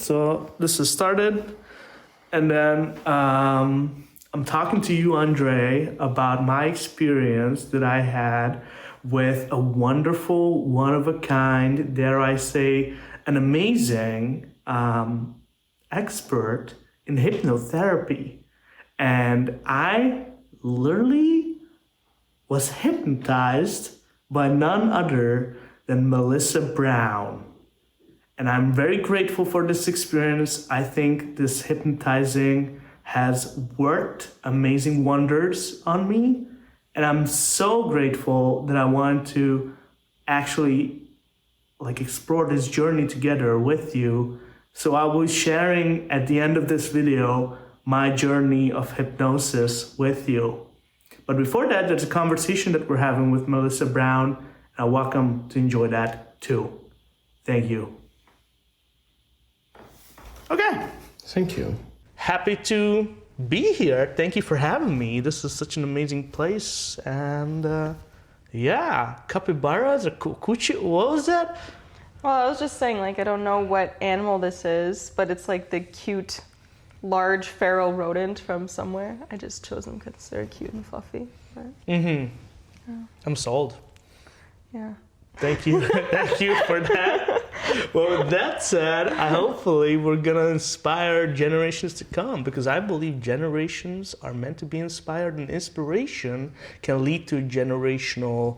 So this is started, and then I'm talking to you, Andre, about my experience that I had with a wonderful, one-of-a-kind, dare I say, an amazing expert in hypnotherapy. And I literally was hypnotized by none other than Melissa Brown. And I'm very grateful for this experience. I think this hypnotizing has worked amazing wonders on me. And I'm so grateful that I wanted to actually explore this journey together with you. So I will be sharing at the end of this video my journey of hypnosis with you. But before that, there's a conversation that we're having with Melissa Brown. And I'm welcome to enjoy that too. Thank you. Okay. Thank you. Happy to be here. Thank you for having me. This is such an amazing place. And capybaras or cuchi, what was that? Well, I was just saying, I don't know what animal this is, but it's the cute, large feral rodent from somewhere. I just chose them because they're cute and fluffy. But, yeah. I'm sold. Yeah. Thank you. Thank you for that. Well, with that said, hopefully we're going to inspire generations to come, because I believe generations are meant to be inspired, and inspiration can lead to generational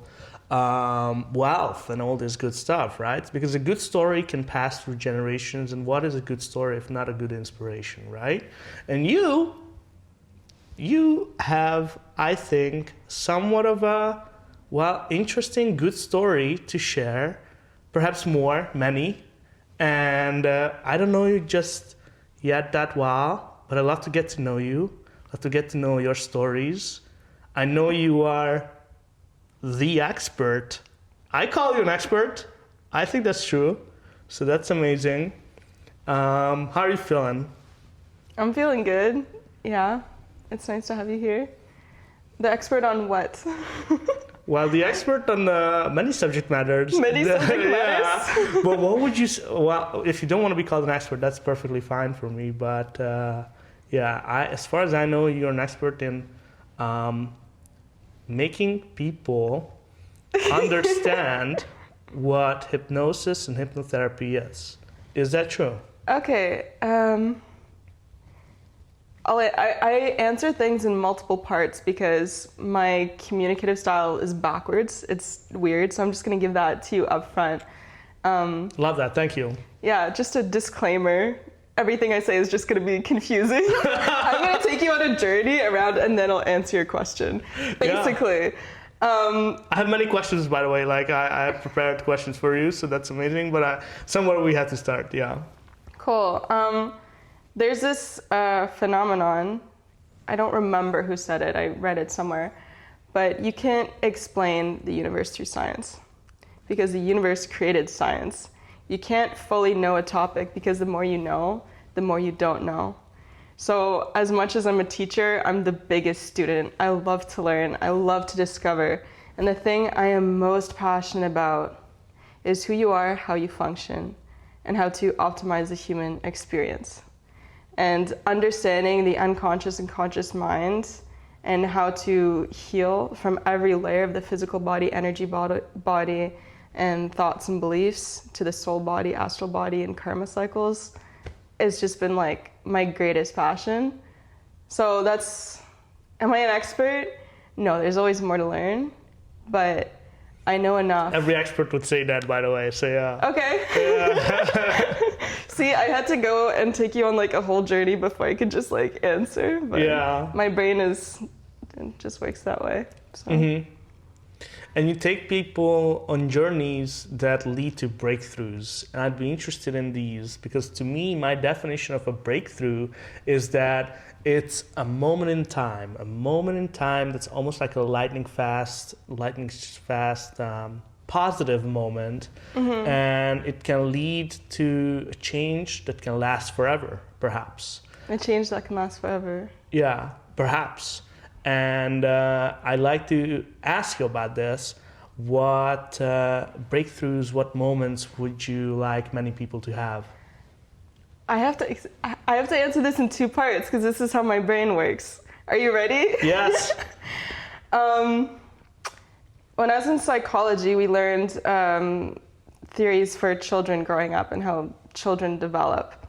wealth and all this good stuff, right? Because a good story can pass through generations, and what is a good story if not a good inspiration, right? And you have, I think, somewhat of a interesting, good story to share, perhaps many, and I don't know you just yet that well, but I'd love to get to know you, love to get to know your stories. I know you are the expert. I call you an expert. I think that's true, so that's amazing. How are you feeling? I'm feeling good. Yeah, it's nice to have you here. The expert on what? Well, the expert on many subject matters. Many subject matters? Yeah. But what would you say? Well, if you don't want to be called an expert, that's perfectly fine for me. But as far as I know, you're an expert in making people understand what hypnosis and hypnotherapy is. Is that true? Okay. I answer things in multiple parts because my communicative style is backwards. It's weird, so I'm just going to give that to you up front. Love that. Thank you. Yeah, just a disclaimer. Everything I say is just going to be confusing. I'm going to take you on a journey around, and then I'll answer your question, basically. I have many questions, by the way. I have prepared questions for you, so that's amazing. But somewhere we have to start, yeah. Cool. There's this phenomenon, I don't remember who said it, I read it somewhere, but you can't explain the universe through science because the universe created science. You can't fully know a topic because the more you know, the more you don't know. So as much as I'm a teacher, I'm the biggest student. I love to learn, I love to discover. And the thing I am most passionate about is who you are, how you function, and how to optimize the human experience. And understanding the unconscious and conscious mind and how to heal from every layer of the physical body, energy body, and thoughts and beliefs to the soul body, astral body, and karma cycles has just been my greatest passion. So am I an expert? No, there's always more to learn, but I know enough. Every expert would say that, by the way, so yeah. Okay. Yeah. See, I had to go and take you on a whole journey before I could just answer. But yeah. My brain just works that way. So. Mm-hmm. And you take people on journeys that lead to breakthroughs. And I'd be interested in these because to me, my definition of a breakthrough is that it's a moment in time that's almost like a lightning fast, positive moment, mm-hmm. and it can lead to a change that can last forever, perhaps. A change that can last forever. Yeah, perhaps. And I'd like to ask you about this. What breakthroughs, what moments would you like many people to have? I have to answer this in two parts because this is how my brain works. Are you ready? Yes. When I was in psychology, we learned theories for children growing up and how children develop.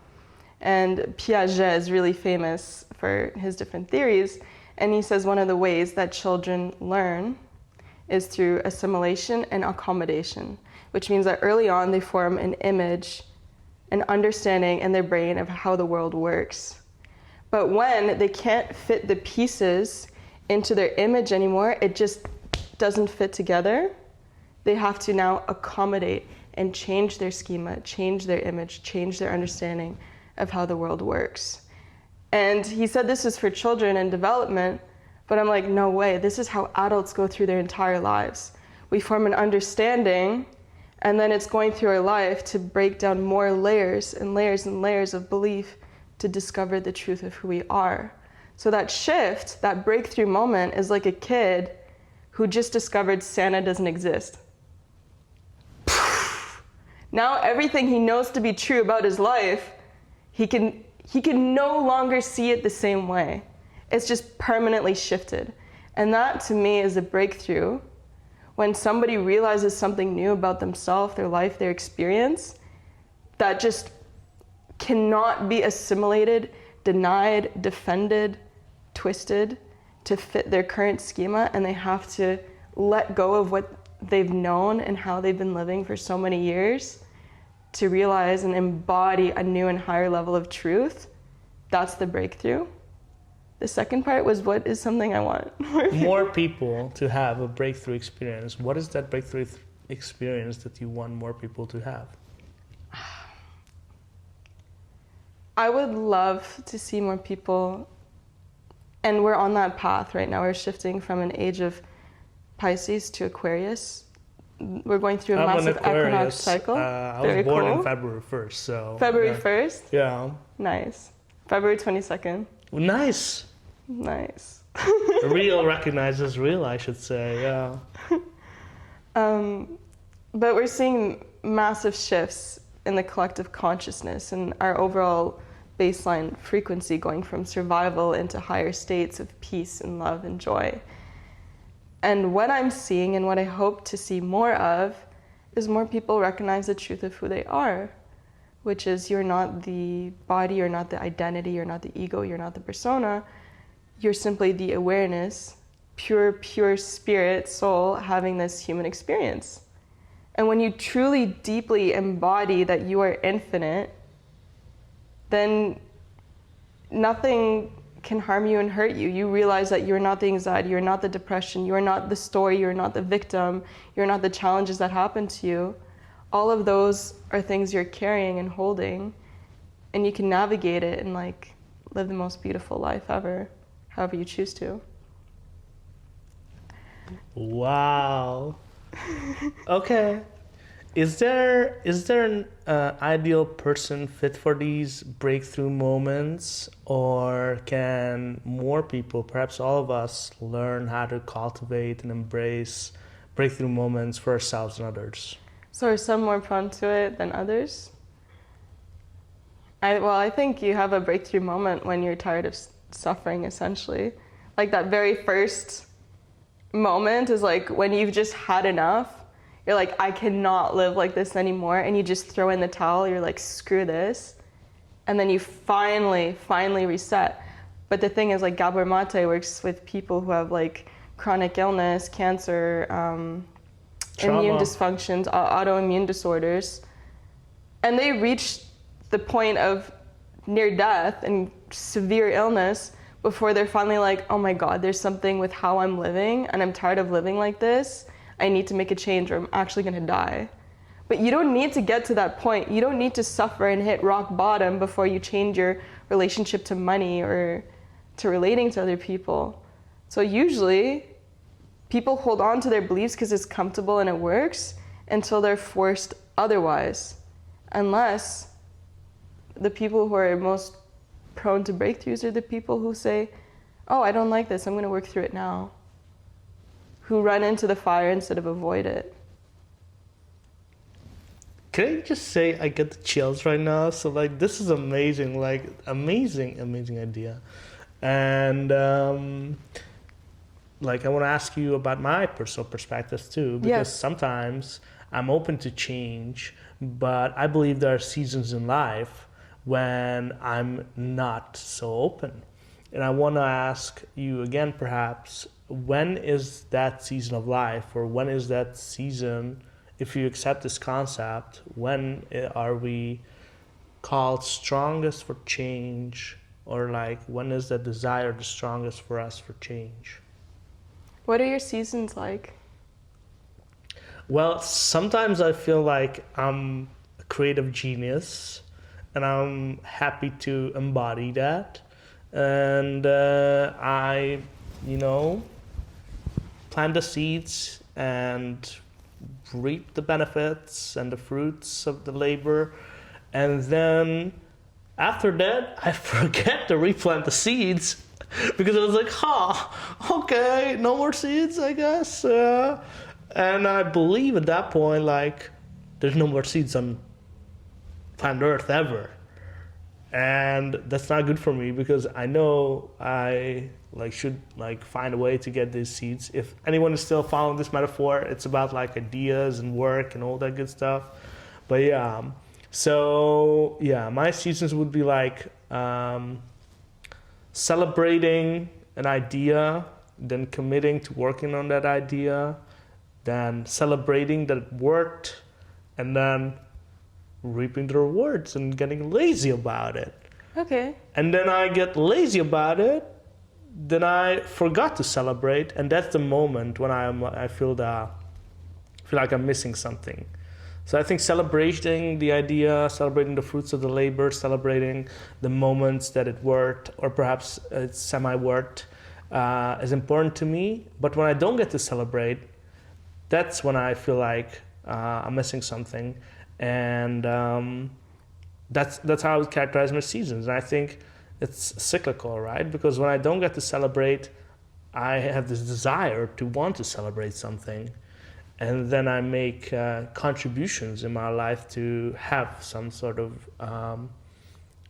And Piaget is really famous for his different theories. And he says one of the ways that children learn is through assimilation and accommodation, which means that early on they form an image, an understanding in their brain of how the world works. But when they can't fit the pieces into their image anymore, it just doesn't fit together, they have to now accommodate and change their schema, change their image, change their understanding of how the world works. And he said this is for children and development, but I'm like, no way, this is how adults go through their entire lives. We form an understanding, and then it's going through our life to break down more layers and layers and layers of belief to discover the truth of who we are. So that shift, that breakthrough moment is like a kid who just discovered Santa doesn't exist. Now everything he knows to be true about his life, he can no longer see it the same way. It's just permanently shifted. And that to me is a breakthrough. When somebody realizes something new about themselves, their life, their experience, that just cannot be assimilated, denied, defended, twisted to fit their current schema, and they have to let go of what they've known and how they've been living for so many years to realize and embody a new and higher level of truth. That's the breakthrough. The second part was, what is something I want? More people to have a breakthrough experience. What is that breakthrough experience that you want more people to have? I would love to see more people, and we're on that path right now. We're shifting from an age of Pisces to Aquarius. We're going through a massive equinox cycle. I was born on February 1st, so... February 1st? Yeah. Nice. February 22nd. Nice. Nice. Real recognizes real, I should say, yeah. But we're seeing massive shifts in the collective consciousness and our overall baseline frequency going from survival into higher states of peace and love and joy. And what I'm seeing and what I hope to see more of is more people recognize the truth of who they are, which is you're not the body, you're not the identity, you're not the ego, you're not the persona. You're simply the awareness, pure spirit, soul, having this human experience. And when you truly, deeply embody that you are infinite, then nothing can harm you and hurt you. You realize that you're not the anxiety, you're not the depression, you're not the story, you're not the victim, you're not the challenges that happen to you. All of those are things you're carrying and holding, and you can navigate it and like live the most beautiful life ever, however you choose to. Wow. Okay. Is there an ideal person fit for these breakthrough moments, or can more people, perhaps all of us, learn how to cultivate and embrace breakthrough moments for ourselves and others? So are some more prone to it than others? I think you have a breakthrough moment when you're tired of suffering, essentially. Like that very first moment is like when you've just had enough. You're like, I cannot live like this anymore. And you just throw in the towel. You're like, screw this. And then you finally reset. But the thing is, like, Gabor Mate works with people who have like chronic illness, cancer, immune dysfunctions, autoimmune disorders. And they reach the point of near death and severe illness before they're finally like, oh my God, there's something with how I'm living and I'm tired of living like this. I need to make a change or I'm actually gonna die. But you don't need to get to that point. You don't need to suffer and hit rock bottom before you change your relationship to money or to relating to other people. So usually people hold on to their beliefs because it's comfortable and it works until they're forced otherwise. Unless the people who are most prone to breakthroughs are the people who say, oh, I don't like this, I'm gonna work through it now. Who run into the fire instead of avoid it. can I just say I get the chills right now? So like this is amazing, like amazing idea. And like I want to ask you about my personal perspectives too, because Yes. sometimes I'm open to change, but I believe there are seasons in life when I'm not so open. And I want to ask you again, perhaps, when is that season of life, or when is that season, if you accept this concept, when are we called strongest for change, or like when is that desire the strongest for us for change? What are your seasons like? Well, sometimes I feel like I'm a creative genius and I'm happy to embody that. And I, you know, plant the seeds and reap the benefits and the fruits of the labor. And then after that, I forget to replant the seeds because I was like, okay, no more seeds, I guess. And I believe at that point, like, there's no more seeds on planet Earth ever. And that's not good for me because I know I should find a way to get these seeds. If anyone is still following this metaphor, it's about like ideas and work and all that good stuff. But yeah, so yeah, my seasons would be like celebrating an idea, then committing to working on that idea, then celebrating that it worked, and then reaping the rewards and getting lazy about it. Okay. And then I get lazy about it, then I forgot to celebrate, and that's the moment when I feel like I'm missing something. So I think celebrating the idea, celebrating the fruits of the labor, celebrating the moments that it worked, or perhaps it's semi-worked, is important to me. But when I don't get to celebrate, that's when I feel like I'm missing something. And that's how I would characterize my seasons. And I think it's cyclical, right? Because when I don't get to celebrate, I have this desire to want to celebrate something. And then I make contributions in my life to have some sort of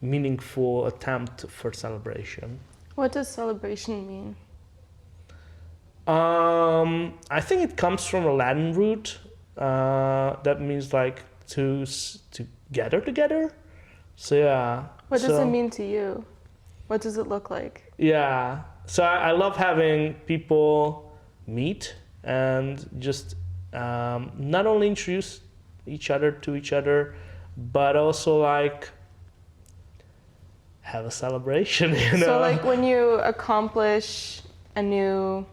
meaningful attempt for celebration. What does celebration mean? I think it comes from a Latin root that means like to gather together. So yeah. What does it mean to you? What does it look like? Yeah. So I love having people meet and just not only introduce each other to each other, but also like have a celebration, you know? So like when you accomplish a new,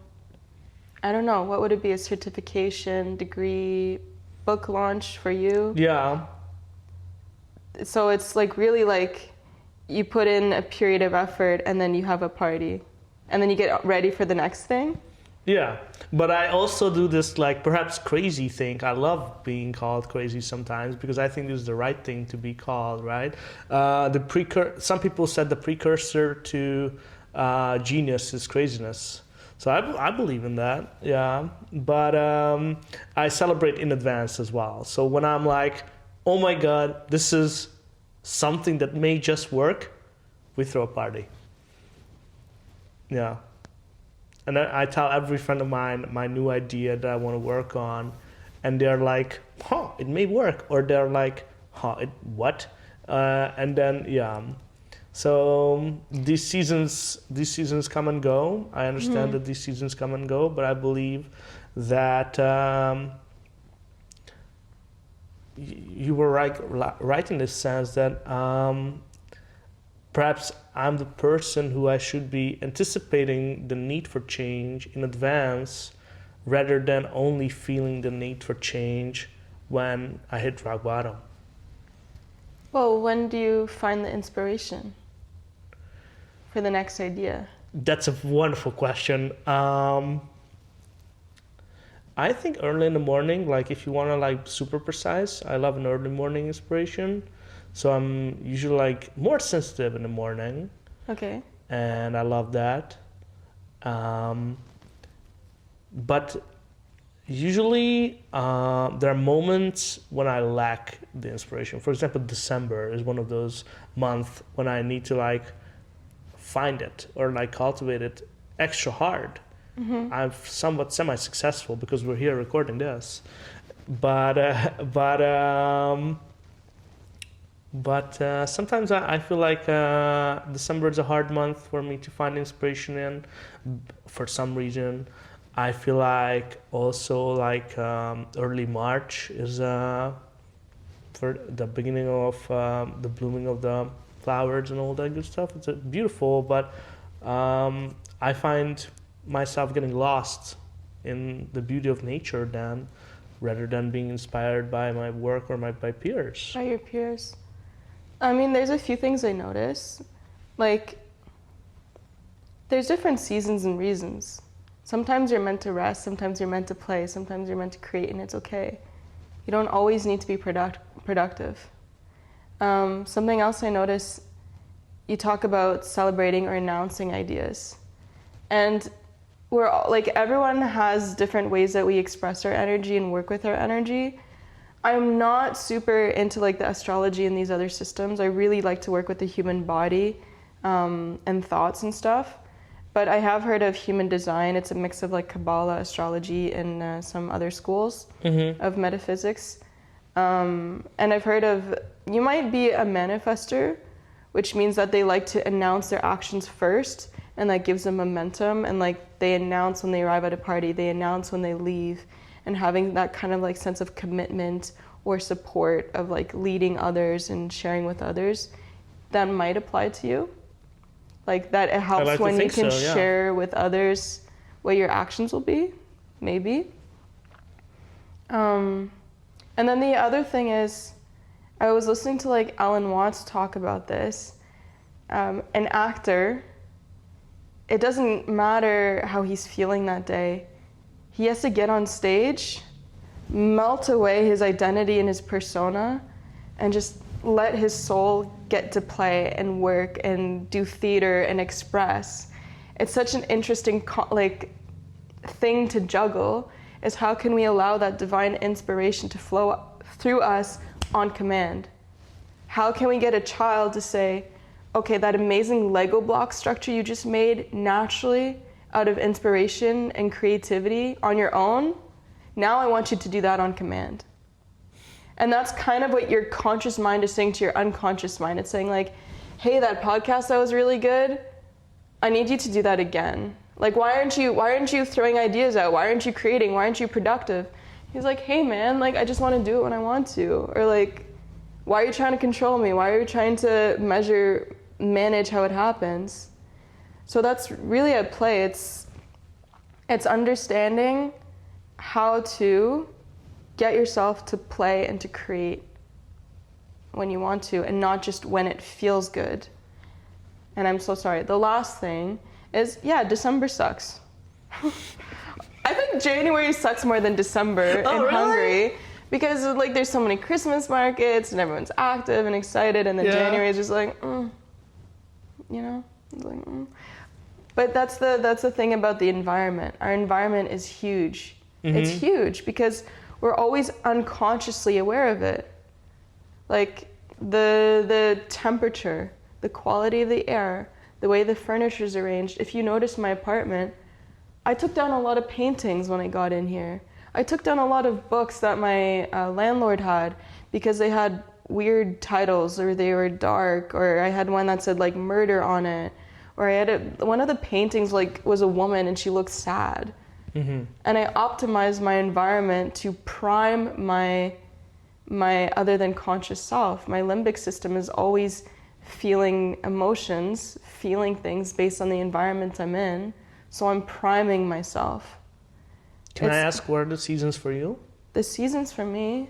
I don't know, what would it be? A certification, degree, book launch for you? Yeah. So it's like really like you put in a period of effort and then you have a party and then you get ready for the next thing? Yeah, but I also do this like perhaps crazy thing. I love being called crazy sometimes because I think this is the right thing to be called, right? Some people said the precursor to genius is craziness. So I believe in that, yeah. But I celebrate in advance as well. So when I'm like, oh my God, this is something that may just work, we throw a party. Yeah. And then I tell every friend of mine my new idea that I want to work on, and they're like, it may work, or they're like, what? And then yeah, so these seasons come and go. I understand that these seasons come and go, but I believe that you were right in the sense that perhaps I'm the person who I should be anticipating the need for change in advance rather than only feeling the need for change when I hit rock bottom. Well, when do you find the inspiration for the next idea? That's a wonderful question. I think early in the morning, like if you want to like super precise, I love an early morning inspiration. So I'm usually like more sensitive in the morning. Okay. And I love that. But Usually, there are moments when I lack the inspiration. For example, December is one of those months when I need to like find it or like cultivate it extra hard. I'm somewhat semi-successful because we're here recording this, but sometimes I feel like December is a hard month for me to find inspiration in, for some reason. I feel like also like early March is for the beginning of the blooming of the flowers and all that good stuff. It's beautiful, but I find myself getting lost in the beauty of nature then, rather than being inspired by my work or by peers. By your peers. I mean, there's a few things I notice. Like, there's different seasons and reasons. Sometimes you're meant to rest, sometimes you're meant to play, sometimes you're meant to create, and it's okay. You don't always need to be productive. Something else I notice, you talk about celebrating or announcing ideas. And we're all, like, everyone has different ways that we express our energy and work with our energy. I'm not super into like the astrology and these other systems. I really like to work with the human body and thoughts and stuff. But I have heard of human design. It's a mix of like Kabbalah, astrology, and some other schools of metaphysics. And I've heard of, you might be a manifester, which means that they like to announce their actions first, and that gives them momentum. And like they announce when they arrive at a party, they announce when they leave, and having that kind of like sense of commitment or support of like leading others and sharing with others, that might apply to you. Like that it helps like when you can share with others what your actions will be, maybe. And then the other thing is, I was listening to like Alan Watts talk about this. An actor, it doesn't matter how he's feeling that day. He has to get on stage, melt away his identity and his persona, and just let his soul get to play and work and do theater and express. It's such an interesting thing to juggle, is how can we allow that divine inspiration to flow through us on command? How can we get a child to say, okay, that amazing Lego block structure you just made naturally out of inspiration and creativity on your own, now I want you to do that on command. And that's kind of what your conscious mind is saying to your unconscious mind. It's saying like, hey, that podcast that was really good, I need you to do that again. Like, why aren't you throwing ideas out? Why aren't you creating? Why aren't you productive? He's like, hey man, like I just want to do it when I want to. Or like, why are you trying to control me? Why are you trying to manage how it happens? So that's really at play. It's understanding how to get yourself to play and to create when you want to, and not just when it feels good. And I'm so sorry. The last thing is, December sucks. I think January sucks more than December in Hungary, because like there's so many Christmas markets and everyone's active and excited, and then January is just like, But that's the thing about the environment. Our environment is huge. It's huge because we're always unconsciously aware of it. Like the temperature, the quality of the air, the way the furniture is arranged. If you notice my apartment, I took down a lot of paintings when I got in here. I took down a lot of books that my landlord had because they had weird titles, or they were dark, or I had one that said like murder on it, or I had one of the paintings like was a woman and she looked sad. And I optimized my environment to prime my other than conscious self. My limbic system is always feeling emotions, feeling things based on the environment I'm in. So I'm priming myself. Can I ask, what are the seasons for you? The seasons for me?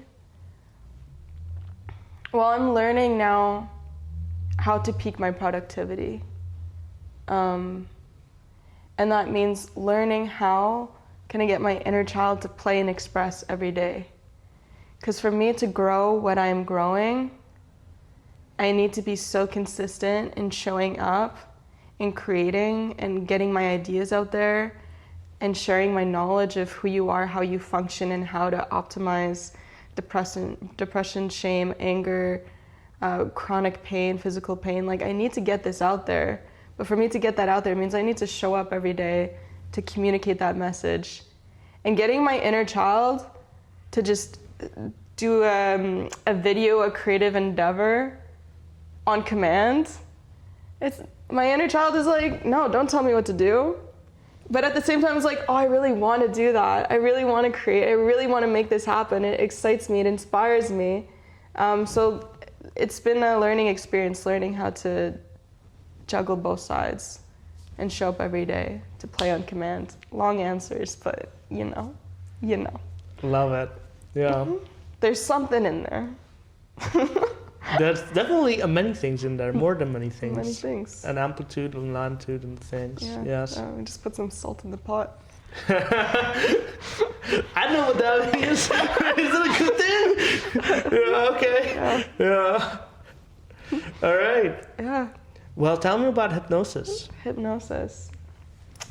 Well, I'm learning now how to peak my productivity. And that means learning how can I get my inner child to play and express every day. Because for me to grow what I'm growing, I need to be so consistent in showing up, in creating, and getting my ideas out there, and sharing my knowledge of who you are, how you function, and how to optimize depression, shame, anger, chronic pain, physical pain. Like, I need to get this out there. But for me to get that out there means I need to show up every day to communicate that message. And getting my inner child to just do a video, a creative endeavor on command, my inner child is like, no, don't tell me what to do. But at the same time, it's like, oh, I really want to do that. I really want to create. I really want to make this happen. It excites me. It inspires me. So it's been a learning experience, learning how to juggle both sides and show up every day to play on command. Long answers, but you know. Love it. Yeah. There's something in there. There's definitely many things in there, more than many things. Many things. An amplitude and longitude and things. Yeah. Yes. We just put some salt in the pot. I know what that means. Is it a good thing? Yeah, okay. Yeah. All right. Yeah. Well, tell me about hypnosis. Hypnosis.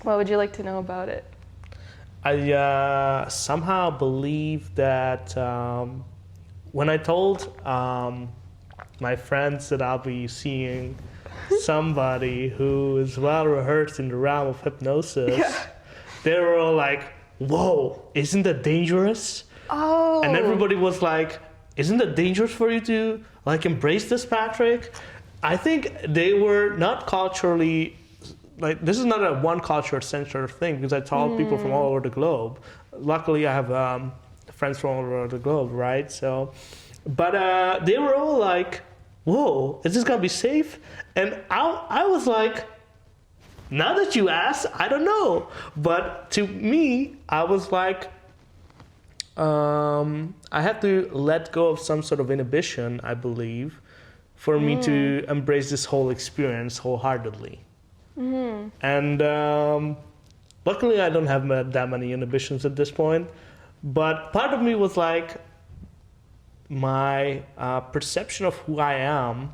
What would you like to know about it? I somehow believe that when I told my friends that I'll be seeing somebody who is well rehearsed in the realm of hypnosis, they were all like, whoa, isn't that dangerous? Oh. And everybody was like, isn't it dangerous for you to like embrace this, Patrick? I think they were not culturally, like, this is not a one culture centered thing, because I told people from all over the globe. Luckily, I have friends from all over the globe, right? So, but they were all like, whoa, is this gonna be safe? And I was like, now that you asked, I don't know. But to me, I was like, I have to let go of some sort of inhibition, I believe, for me to embrace this whole experience wholeheartedly. And luckily, I don't have that many inhibitions at this point. But part of me was like, my perception of who I am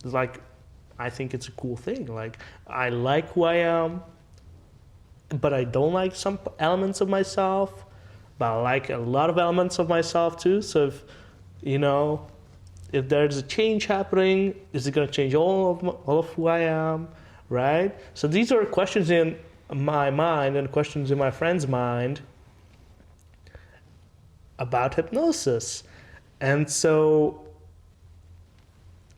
is like, I think it's a cool thing. Like, I like who I am, but I don't like some elements of myself. But I like a lot of elements of myself too. So if there's a change happening, is it going to change all of who I am, right? So these are questions in my mind and questions in my friend's mind about hypnosis. And so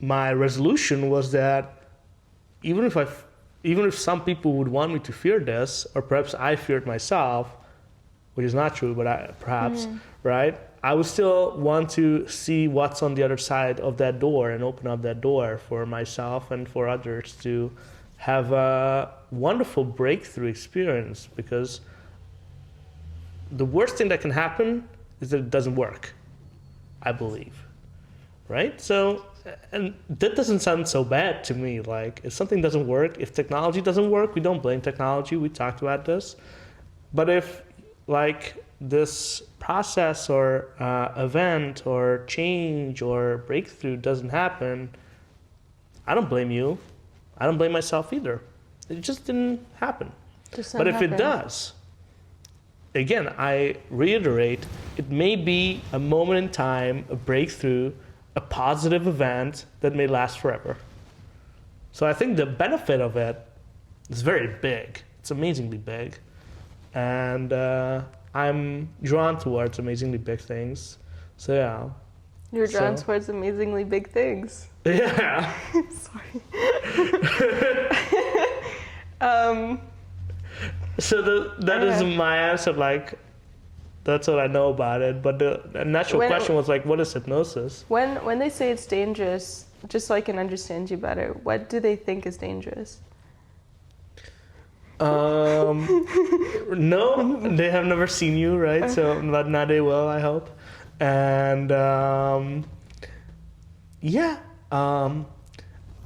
my resolution was that even if some people would want me to fear this, or perhaps I feared myself, which is not true, but right? I would still want to see what's on the other side of that door and open up that door for myself and for others to have a wonderful breakthrough experience, because the worst thing that can happen is that it doesn't work, I believe, right? So, and that doesn't sound so bad to me. Like, if something doesn't work, if technology doesn't work, we don't blame technology. We talked about this. But if, like, this process or event or change or breakthrough doesn't happen, I don't blame you. I don't blame myself either. It just didn't happen. But if it does, again, I reiterate, it may be a moment in time, a breakthrough, a positive event that may last forever. So I think the benefit of it is very big. It's amazingly big. And I'm drawn towards amazingly big things. So yeah. You're drawn towards amazingly big things. Yeah. Sorry. So that is my answer. Like, that's what I know about it. But the natural question was like, what is hypnosis? When they say it's dangerous, just so I can understand you better, what do they think is dangerous? No, they have never seen you, right? So, but now they will, I hope. And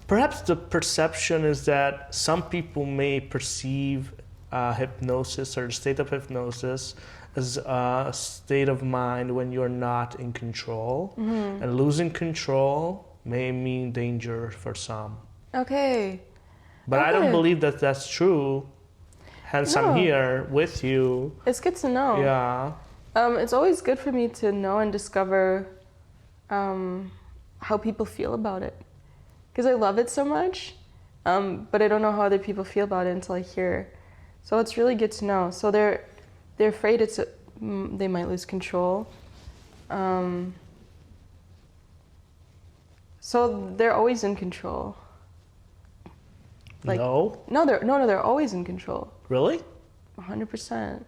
perhaps the perception is that some people may perceive hypnosis or the state of hypnosis as a state of mind when you're not in control. And losing control may mean danger for some. Okay. But I don't believe that that's true. Hence, I'm here with you. It's good to know. Yeah. It's always good for me to know and discover how people feel about it. Because I love it so much, but I don't know how other people feel about it until I hear. So it's really good to know. So they're afraid they might lose control. So they're always in control. No, they're always in control. really? 100%.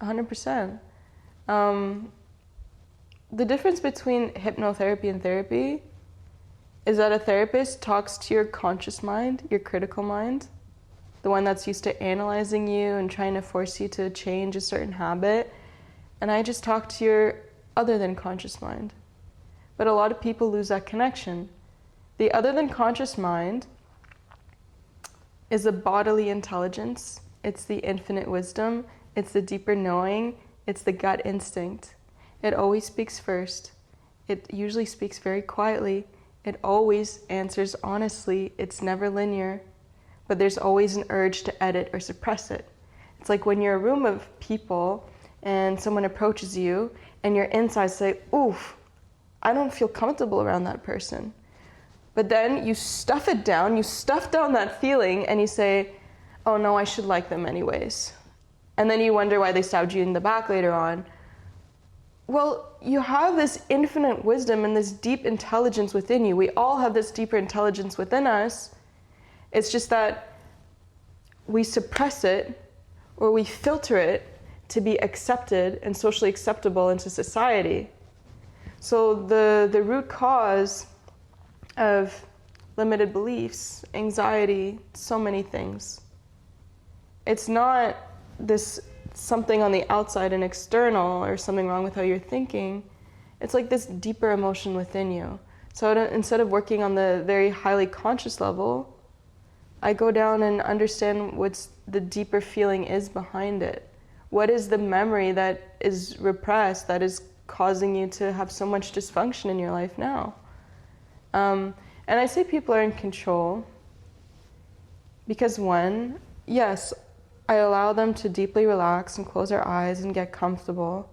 100%. The difference between hypnotherapy and therapy is that a therapist talks to your conscious mind, your critical mind, the one that's used to analyzing you and trying to force you to change a certain habit. And I just talk to your other than conscious mind. But a lot of people lose that connection. The other than conscious mind is a bodily intelligence. It's the infinite wisdom. It's the deeper knowing. It's the gut instinct. It always speaks first. It usually speaks very quietly. It always answers honestly. It's never linear. But there's always an urge to edit or suppress it. It's like when you're in a room of people and someone approaches you and your insides say, oof, I don't feel comfortable around that person. But then you stuff it down, you stuff down that feeling and you say, oh no, I should like them anyways. And then you wonder why they stabbed you in the back later on. Well, you have this infinite wisdom and this deep intelligence within you. We all have this deeper intelligence within us. It's just that we suppress it or we filter it to be accepted and socially acceptable into society. So the root cause of limited beliefs, anxiety, so many things. It's not this something on the outside and external or something wrong with how you're thinking. It's like this deeper emotion within you. So instead of working on the very highly conscious level, I go down and understand what's the deeper feeling is behind it. What is the memory that is repressed, that is causing you to have so much dysfunction in your life now? And I say people are in control because one, yes, I allow them to deeply relax and close their eyes and get comfortable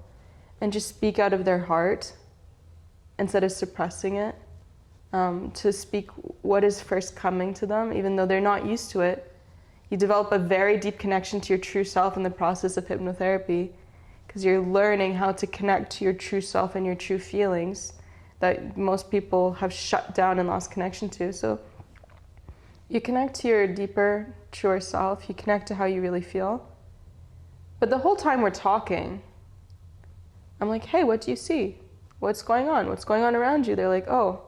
and just speak out of their heart instead of suppressing it, to speak what is first coming to them, even though they're not used to it. You develop a very deep connection to your true self in the process of hypnotherapy because you're learning how to connect to your true self and your true feelings that most people have shut down and lost connection to. So you connect to your deeper, truer self. You connect to how you really feel. But the whole time we're talking, I'm like, hey, what do you see? What's going on? What's going on around you? They're like, oh,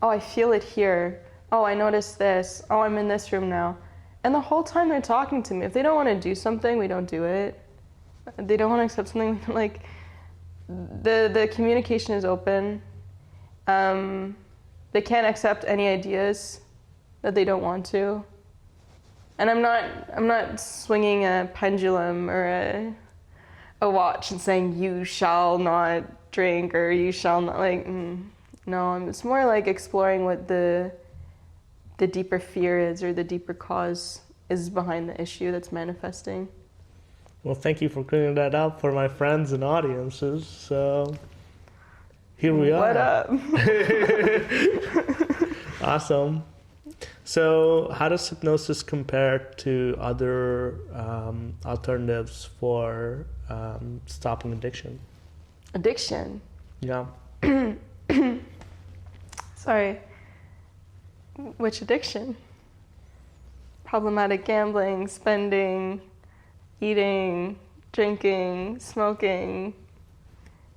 I feel it here. Oh, I noticed this. Oh, I'm in this room now. And the whole time they're talking to me. If they don't want to do something, we don't do it. They don't want to accept something, like the communication is open. They can't accept any ideas that they don't want to. And I'm not swinging a pendulum or a watch and saying you shall not drink or you shall not, like, no, it's more like exploring what the deeper fear is or the deeper cause is behind the issue that's manifesting. Well, thank you for clearing that up for my friends and audiences. So here we are. What up? Awesome. So how does hypnosis compare to other alternatives for stopping addiction? Addiction? Yeah. Sorry. Which addiction? Problematic gambling, spending, eating, drinking, smoking,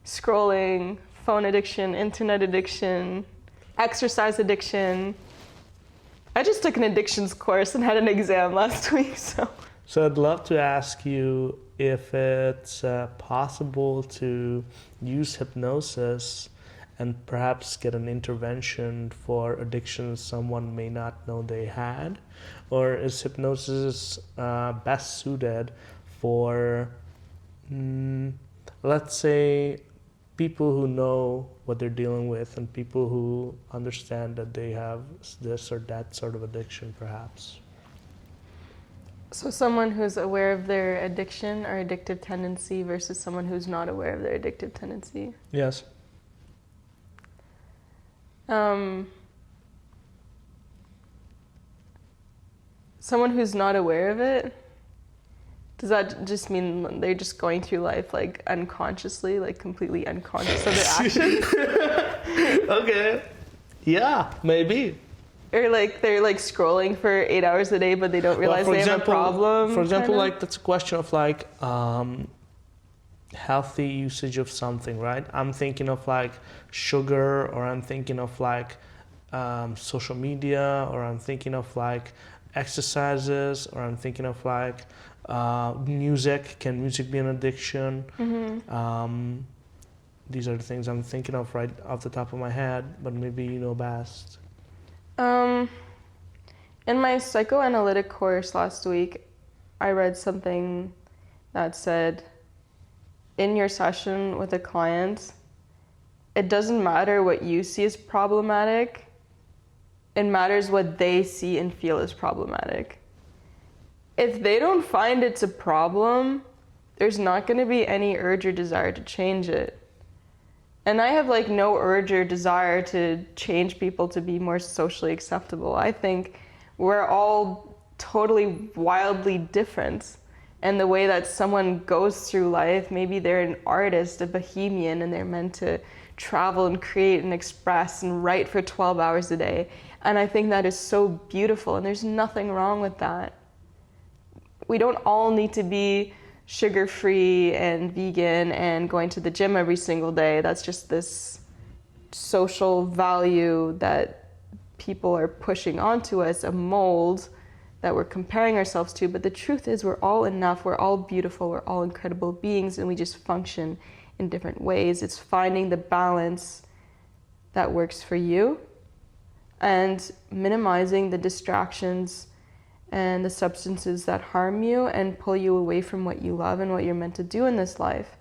scrolling, phone addiction, internet addiction, exercise addiction. I just took an addictions course and had an exam last week, so. So I'd love to ask you if it's possible to use hypnosis and perhaps get an intervention for addictions someone may not know they had, or is hypnosis best suited for, let's say, people who know what they're dealing with and people who understand that they have this or that sort of addiction, perhaps? So someone who's aware of their addiction or addictive tendency versus someone who's not aware of their addictive tendency. Yes. Someone who's not aware of it, does that just mean they're just going through life like unconsciously, like completely unconscious of their actions? Okay. Yeah, maybe. Or like they're like scrolling for 8 hours a day, but they don't realize they have a problem? For example, kinda? like that's a question of like healthy usage of something, right? I'm thinking of like sugar, or I'm thinking of like social media, or I'm thinking of like exercises, or I'm thinking of like music. Can music be an addiction? These are the things I'm thinking of right off the top of my head, but maybe you know best. In my psychoanalytic course last week, I read something that said, in your session with a client, it doesn't matter what you see as problematic, it matters what they see and feel as problematic. If they don't find it's a problem, there's not going to be any urge or desire to change it. And I have like no urge or desire to change people to be more socially acceptable. I think we're all totally wildly different. And the way that someone goes through life, maybe they're an artist, a bohemian, and they're meant to travel and create and express and write for 12 hours a day. And I think that is so beautiful, and there's nothing wrong with that. We don't all need to be sugar-free and vegan and going to the gym every single day. That's just this social value that people are pushing onto us, a mold that we're comparing ourselves to. But the truth is we're all enough, we're all beautiful, we're all incredible beings, and we just function in different ways. It's finding the balance that works for you and minimizing the distractions and the substances that harm you and pull you away from what you love and what you're meant to do in this life.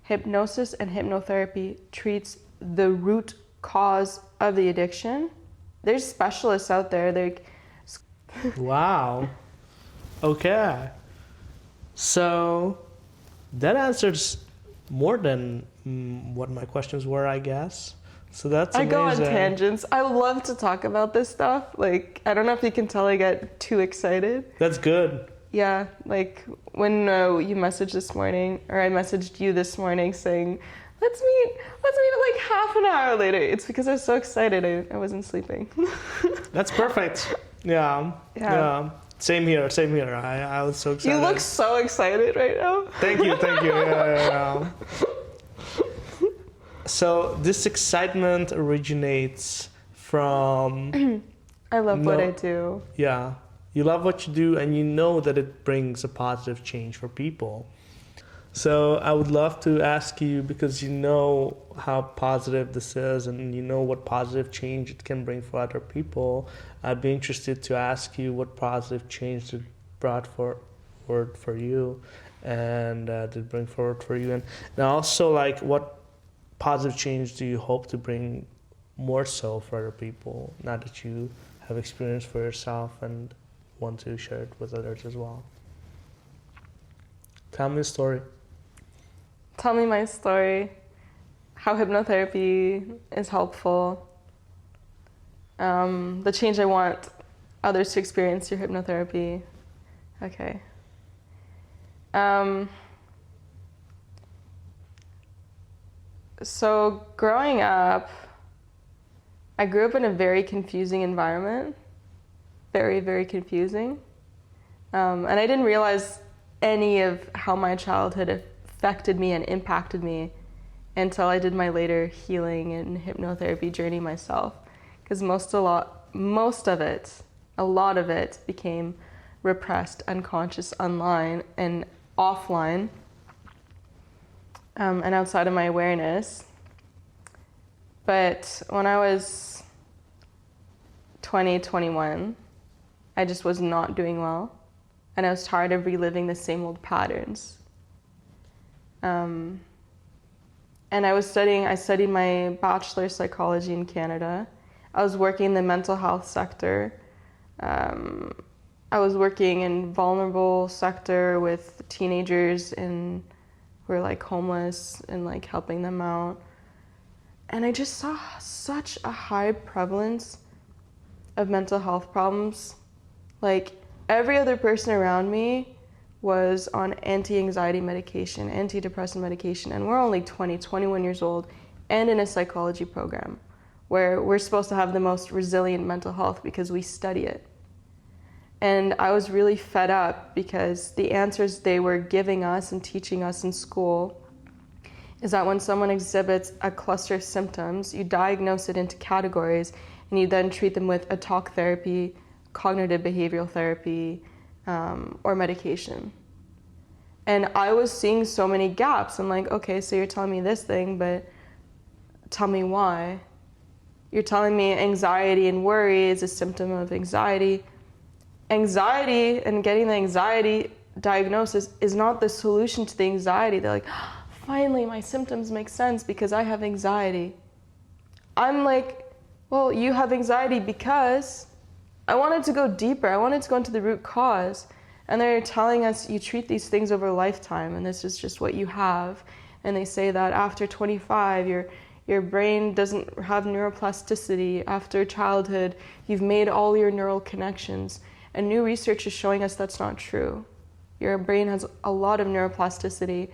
Hypnosis and hypnotherapy treats the root cause of the addiction. There's specialists out there. Wow. Okay. So that answers more than what my questions were, I guess. So that's amazing. I go on tangents. I love to talk about this stuff. Like, I don't know if you can tell I get too excited. That's good. Yeah, like when you messaged this morning, or I messaged you this morning saying, let's meet like half an hour later. It's because I was so excited I wasn't sleeping. That's perfect. Yeah. Same here. I was so excited. You look so excited right now. Thank you. Yeah. So this excitement originates from... I love what I do. Yeah. You love what you do, and you know that it brings a positive change for people. So I would love to ask you, because you know how positive this is and you know what positive change it can bring for other people, I'd be interested to ask you what positive change it brought forward for you and did bring forward for you. And also, like, what positive change do you hope to bring more so for other people now that you have experienced for yourself and want to share it with others as well? Tell me a story. Tell me my story, how hypnotherapy is helpful, the change I want others to experience through hypnotherapy. Okay. So growing up, I grew up in a very confusing environment, very, very confusing. And I didn't realize any of how my childhood affected me and impacted me until I did my later healing and hypnotherapy journey myself. Because a lot of it became repressed, unconscious, online and offline, and outside of my awareness. But when I was 20, 21, I just was not doing well. And I was tired of reliving the same old patterns. And I studied my bachelor's psychology in Canada. I was working in the mental health sector. I I was working in vulnerable sector with teenagers who were like homeless and like helping them out. And I just saw such a high prevalence of mental health problems. Like every other person around me was on anti-anxiety medication, antidepressant medication, and we're only 20, 21 years old and in a psychology program where we're supposed to have the most resilient mental health because we study it. And I was really fed up because the answers they were giving us and teaching us in school is that when someone exhibits a cluster of symptoms, you diagnose it into categories and you then treat them with a talk therapy, cognitive behavioral therapy, or medication. And I was seeing so many gaps. I'm like, okay, so you're telling me this thing, but tell me why. You're telling me anxiety and worry is a symptom of anxiety. Anxiety and getting the anxiety diagnosis is not the solution to the anxiety. They're like, finally, my symptoms make sense because I have anxiety. I'm like, well, you have anxiety because I wanted to go deeper. I wanted to go into the root cause. And they're telling us you treat these things over a lifetime and this is just what you have. And they say that after 25, your brain doesn't have neuroplasticity. After childhood, you've made all your neural connections. And new research is showing us that's not true. Your brain has a lot of neuroplasticity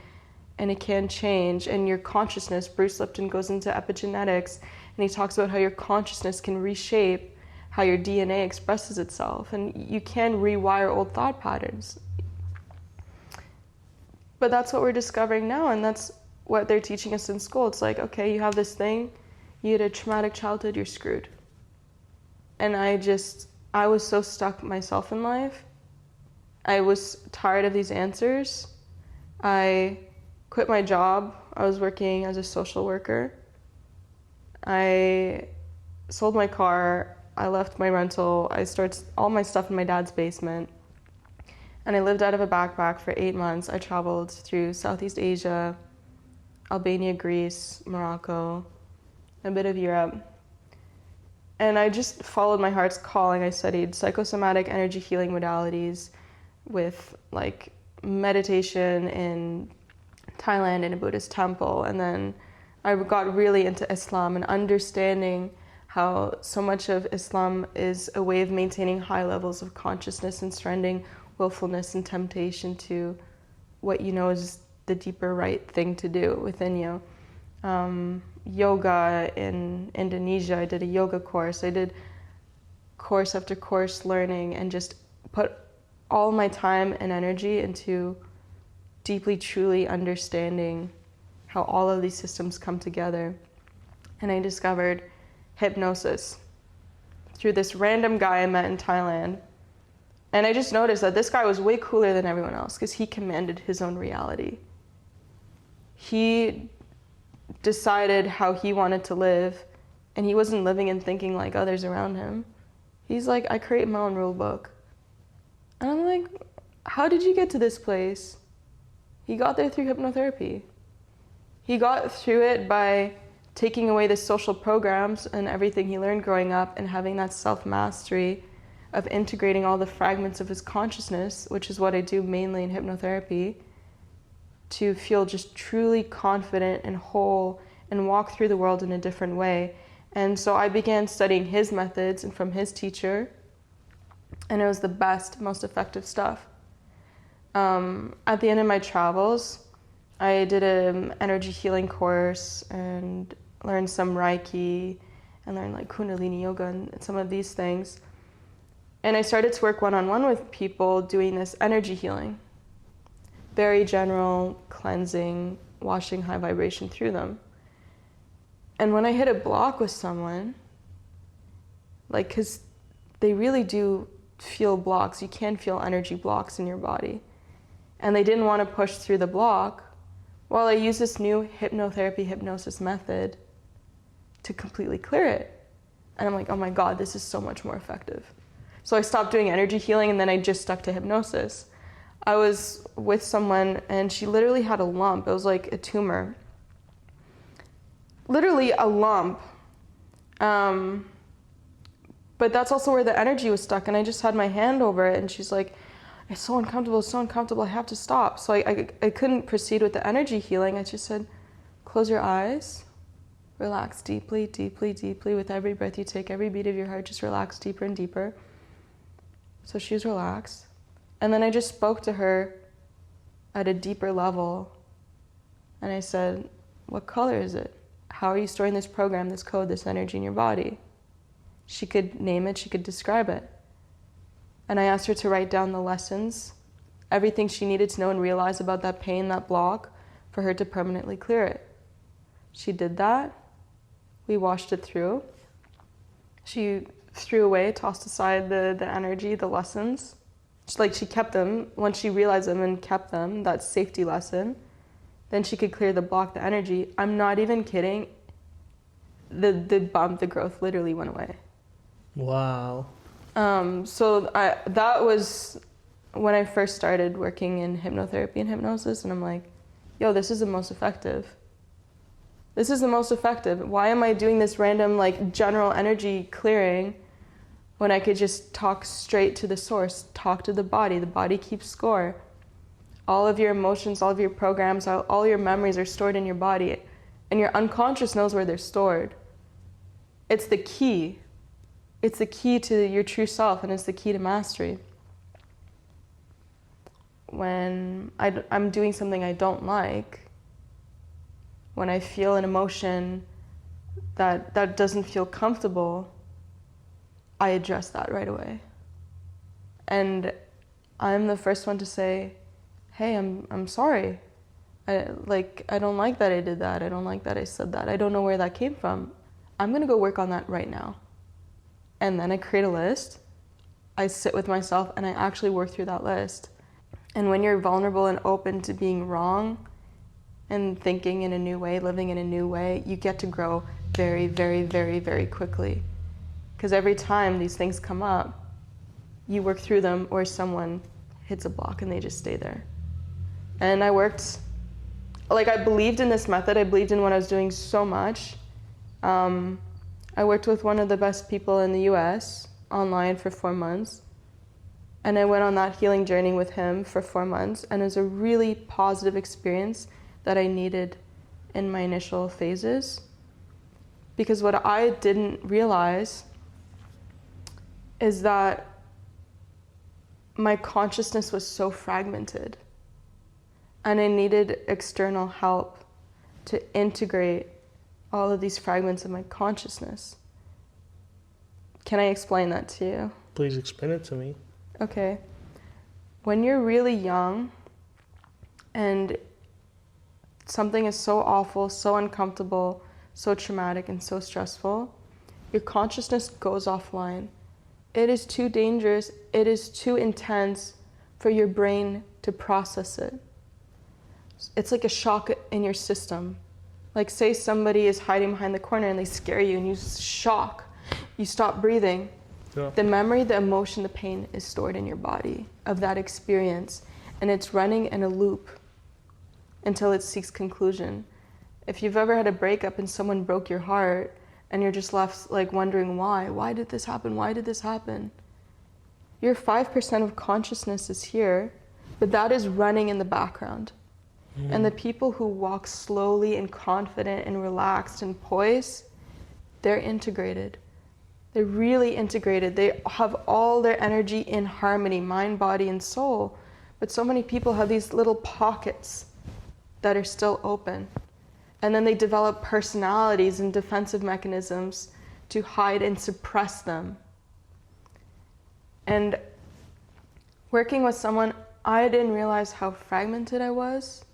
and it can change. And your consciousness, Bruce Lipton goes into epigenetics and he talks about how your consciousness can reshape how your DNA expresses itself. And you can rewire old thought patterns. But that's what we're discovering now, and that's what they're teaching us in school. It's like, okay, you have this thing, you had a traumatic childhood, you're screwed. And I was so stuck myself in life. I was tired of these answers. I quit my job. I was working as a social worker. I sold my car. I left my rental. I stored all my stuff in my dad's basement. And I lived out of a backpack for 8 months. I traveled through Southeast Asia, Albania, Greece, Morocco, a bit of Europe. And I just followed my heart's calling. I studied psychosomatic energy healing modalities with like meditation in Thailand in a Buddhist temple. And then I got really into Islam and understanding how so much of Islam is a way of maintaining high levels of consciousness and surrendering willfulness and temptation to what you know is the deeper right thing to do within you. Yoga in Indonesia, I did a yoga course. I did course after course learning and just put all my time and energy into deeply, truly understanding how all of these systems come together. And I discovered hypnosis through this random guy I met in Thailand. And I just noticed that this guy was way cooler than everyone else because he commanded his own reality. He decided how he wanted to live, and he wasn't living and thinking like others around him. He's like, I create my own rule book. And I'm like, how did you get to this place? He got there through hypnotherapy. He got through it by taking away the social programs and everything he learned growing up and having that self-mastery of integrating all the fragments of his consciousness, which is what I do mainly in hypnotherapy, to feel just truly confident and whole and walk through the world in a different way. And so I began studying his methods and from his teacher, and it was the best, most effective stuff. At the end of my travels, I did an energy healing course and learned some Reiki and learned like Kundalini yoga and some of these things. And I started to work one-on-one with people doing this energy healing. Very general, cleansing, washing high vibration through them. And when I hit a block with someone, like, because they really do feel blocks, you can feel energy blocks in your body. And they didn't want to push through the block. Well, I used this new hypnotherapy hypnosis method to completely clear it. And I'm like, oh my God, this is so much more effective. So I stopped doing energy healing and then I just stuck to hypnosis. I was with someone and she literally had a lump. It was like a tumor. Literally a lump. But But that's also where the energy was stuck, and I just had my hand over it, and she's like, it's so uncomfortable, I have to stop. So I couldn't proceed with the energy healing. I just said, close your eyes, relax deeply, deeply, deeply. With every breath you take, every beat of your heart, just relax deeper and deeper. So she was relaxed. And then I just spoke to her at a deeper level. And I said, what color is it? How are you storing this program, this code, this energy in your body? She could name it, she could describe it. And I asked her to write down the lessons, everything she needed to know and realize about that pain, that block, for her to permanently clear it. She did that. We washed it through. She threw away, tossed aside the energy, the lessons. She kept them. Once she realized them and kept them, that safety lesson, then she could clear the block, the energy. I'm not even kidding. The bump, the growth literally went away. Wow. That was when I first started working in hypnotherapy and hypnosis, and I'm like, yo, this is the most effective. This is the most effective. Why am I doing this random general energy clearing when I could just talk straight to the source, talk to the body keeps score. All of your emotions, all of your programs, all your memories are stored in your body, and your unconscious knows where they're stored. It's the key. It's the key to your true self, and it's the key to mastery. When I'm doing something I don't like, when I feel an emotion that doesn't feel comfortable, I address that right away. And I'm the first one to say, hey, I'm sorry. I don't like that I did that. I don't like that I said that. I don't know where that came from. I'm gonna go work on that right now. And then I create a list. I sit with myself and I actually work through that list. And when you're vulnerable and open to being wrong and thinking in a new way, living in a new way, you get to grow very, very, very, very quickly. Because every time these things come up, you work through them, or someone hits a block and they just stay there. And I worked, I believed in this method. I believed in what I was doing so much. I worked with one of the best people in the US online for 4 months. And I went on that healing journey with him for 4 months. And it was a really positive experience that I needed in my initial phases. Because what I didn't realize is that my consciousness was so fragmented. And I needed external help to integrate all of these fragments of my consciousness. Can I explain that to you? Please explain it to me. Okay. When you're really young and something is so awful, so uncomfortable, so traumatic, and so stressful, your consciousness goes offline. It is too dangerous, it is too intense for your brain to process it. It's like a shock in your system. Say somebody is hiding behind the corner and they scare you and you shock. You stop breathing. Yeah. The memory, the emotion, the pain is stored in your body of that experience, and it's running in a loop until it seeks conclusion. If you've ever had a breakup and someone broke your heart and you're just left wondering why did this happen? Your 5% of consciousness is here, but that is running in the background. And the people who walk slowly and confident and relaxed and poised, they're integrated. They're really integrated. They have all their energy in harmony, mind, body, and soul. But so many people have these little pockets that are still open. And then they develop personalities and defensive mechanisms to hide and suppress them. And working with someone, I didn't realize how fragmented I was.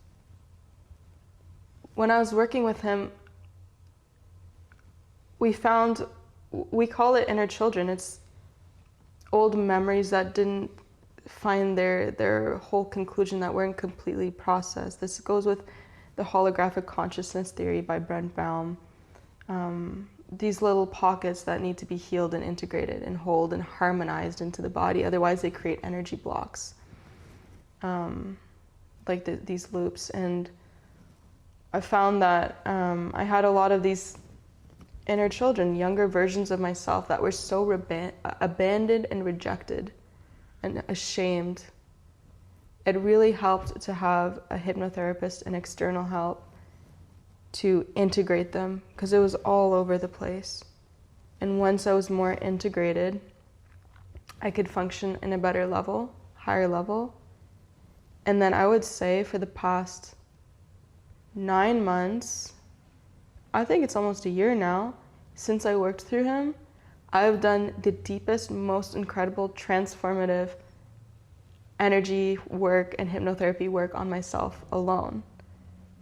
When I was working with him, we call it inner children. It's old memories that didn't find their whole conclusion, that weren't completely processed. This goes with the holographic consciousness theory by Brent Baum. These little pockets that need to be healed and integrated and hold and harmonized into the body. Otherwise, they create energy blocks, these loops. And I found that I had a lot of these inner children, younger versions of myself that were so abandoned and rejected and ashamed. It really helped to have a hypnotherapist and external help to integrate them, because it was all over the place. And once I was more integrated, I could function in a better level, higher level. And then I would say for the past 9 months, I think it's almost a year now, since I worked through him, I've done the deepest, most incredible, transformative energy work and hypnotherapy work on myself alone.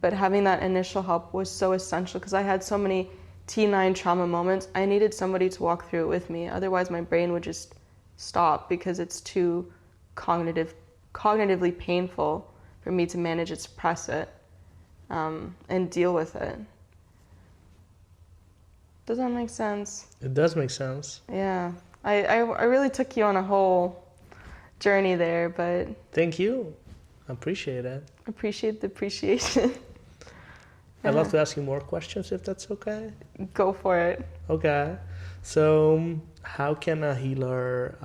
But having that initial help was so essential, because I had so many T9 trauma moments. I needed somebody to walk through it with me. Otherwise, my brain would just stop, because it's too cognitively painful for me to manage and suppress it and deal with it. Does that make sense? It does make sense. Yeah. I really took you on a whole journey there, but... Thank you. I appreciate it. Appreciate the appreciation. I'd love to ask you more questions, if that's okay. Go for it. Okay. So how can a healer,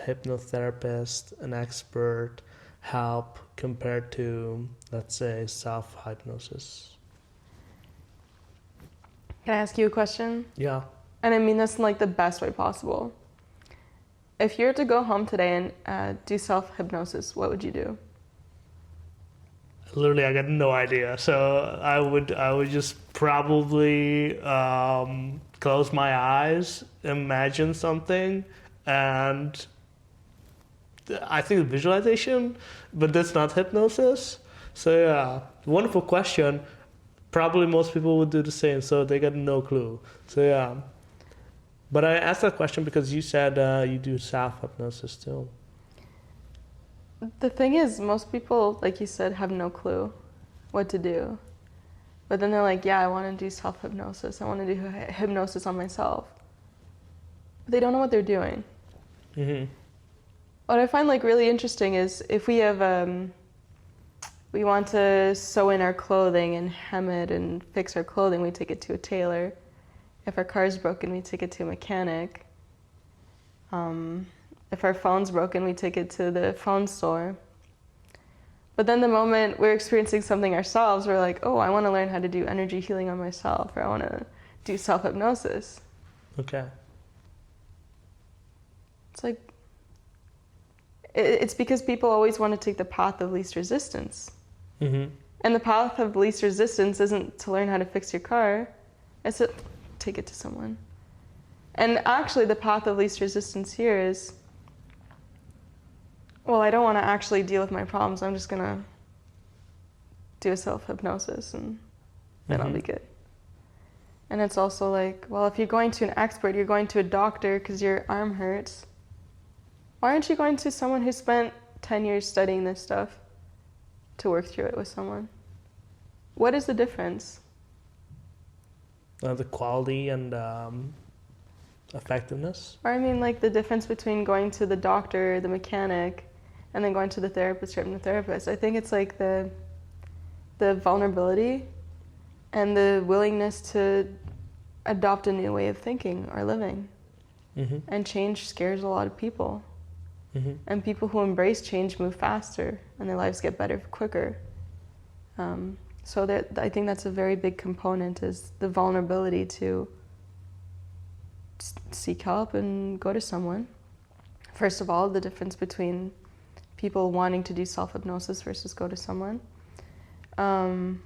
hypnotherapist, an expert help compared to, let's say, self-hypnosis? Can I ask you a question? Yeah. And I mean this in like the best way possible. If you were to go home today and do self-hypnosis, what would you do? Literally, I got no idea. So I would just probably close my eyes, imagine something, and I think visualization, but that's not hypnosis. So yeah, wonderful question. Probably most people would do the same, so they got no clue. So yeah. But I asked that question because you said you do self-hypnosis too. The thing is, most people, like you said, have no clue what to do. But then they're like, yeah, I want to do self-hypnosis. I want to do hypnosis on myself. But they don't know what they're doing. Mm-hmm. What I find like really interesting is if we have, we want to sew in our clothing and hem it and fix our clothing, we take it to a tailor. If our car is broken, we take it to a mechanic. If our phone's broken, we take it to the phone store. But then the moment we're experiencing something ourselves, we're like, oh, I want to learn how to do energy healing on myself, or I want to do self-hypnosis. Okay. It's like, it's because people always want to take the path of least resistance. Mm-hmm. And the path of least resistance isn't to learn how to fix your car, it's to take it to someone. And actually the path of least resistance here is, well, I don't want to actually deal with my problems. I'm just going to do a self-hypnosis and then I'll be good. And it's also like, well, if you're going to an expert, you're going to a doctor because your arm hurts. Why aren't you going to someone who spent 10 years studying this stuff to work through it with someone? What is the difference? The quality and effectiveness. Or I mean like the difference between going to the doctor, the mechanic, and then going to the therapist or hypnotherapist. I think it's like the vulnerability and the willingness to adopt a new way of thinking or living. Mm-hmm. And change scares a lot of people. Mm-hmm. And people who embrace change move faster and their lives get better quicker. So that I think that's a very big component, is the vulnerability to seek help and go to someone. First of all, the difference between people wanting to do self-hypnosis versus go to someone. In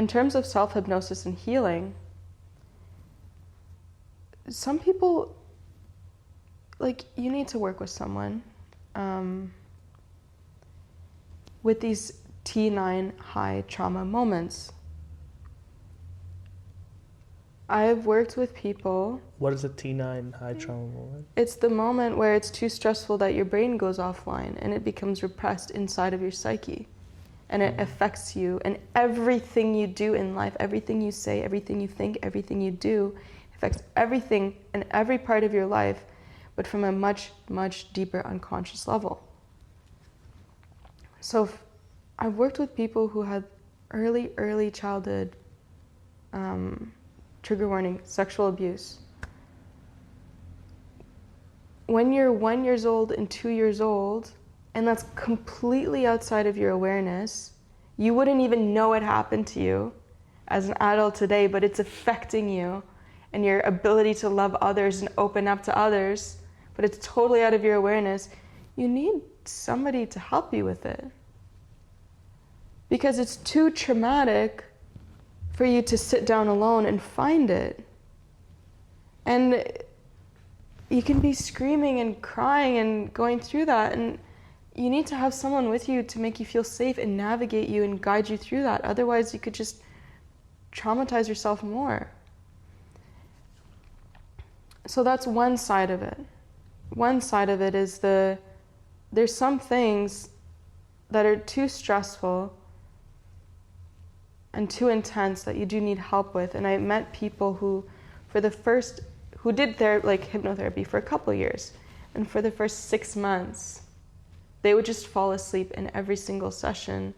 terms of self-hypnosis and healing, some people, like, you need to work with someone with these T9 high trauma moments. I've worked with people. What is a T9 high trauma moment? It's the moment where it's too stressful that your brain goes offline and it becomes repressed inside of your psyche. And it affects you, and everything you do in life, everything you say, everything you think, everything you do affects everything and every part of your life, but from a much, much deeper unconscious level. So I've worked with people who had early childhood trigger warning, sexual abuse. When you're 1 year old and 2 years old, and that's completely outside of your awareness, you wouldn't even know it happened to you as an adult today, but it's affecting you and your ability to love others and open up to others, but it's totally out of your awareness. You need somebody to help you with it. Because it's too traumatic for you to sit down alone and find it. And you can be screaming and crying and going through that, and you need to have someone with you to make you feel safe and navigate you and guide you through that. Otherwise, you could just traumatize yourself more. So that's one side of it. One side of it is there's some things that are too stressful and too intense that you do need help with. And I met people who did their hypnotherapy for a couple of years, and for the first 6 months, they would just fall asleep in every single session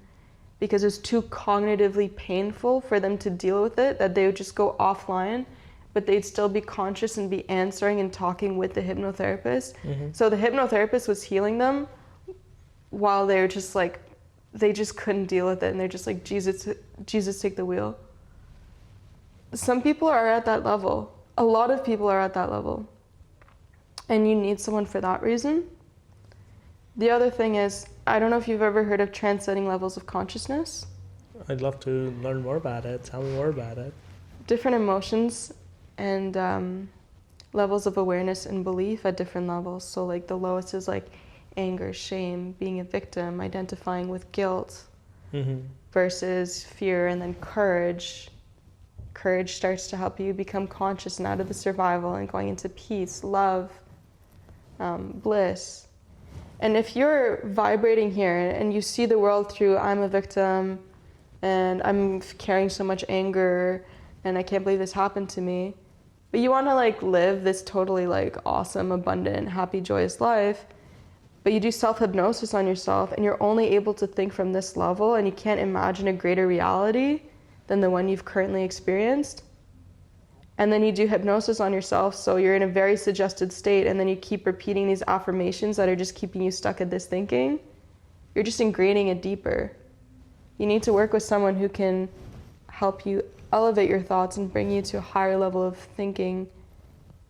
because it was too cognitively painful for them to deal with it, that they would just go offline, but they'd still be conscious and be answering and talking with the hypnotherapist. Mm-hmm. So the hypnotherapist was healing them while they were just they just couldn't deal with it, and they're just like, Jesus, take the wheel. Some people are at that level. A lot of people are at that level. And you need someone for that reason. The other thing is, I don't know if you've ever heard of transcending levels of consciousness. I'd love to learn more about it. Tell me more about it. Different emotions and levels of awareness and belief at different levels. So the lowest is anger, shame, being a victim, identifying with guilt, mm-hmm. versus fear, and then courage. Courage starts to help you become conscious and out of the survival and going into peace, love, bliss. And if you're vibrating here and you see the world through, I'm a victim and I'm carrying so much anger and I can't believe this happened to me, but you want to live this totally awesome, abundant, happy, joyous life, but you do self-hypnosis on yourself and you're only able to think from this level and you can't imagine a greater reality than the one you've currently experienced. And then you do hypnosis on yourself, so you're in a very suggested state, and then you keep repeating these affirmations that are just keeping you stuck at this thinking. You're just ingraining it deeper. You need to work with someone who can help you elevate your thoughts and bring you to a higher level of thinking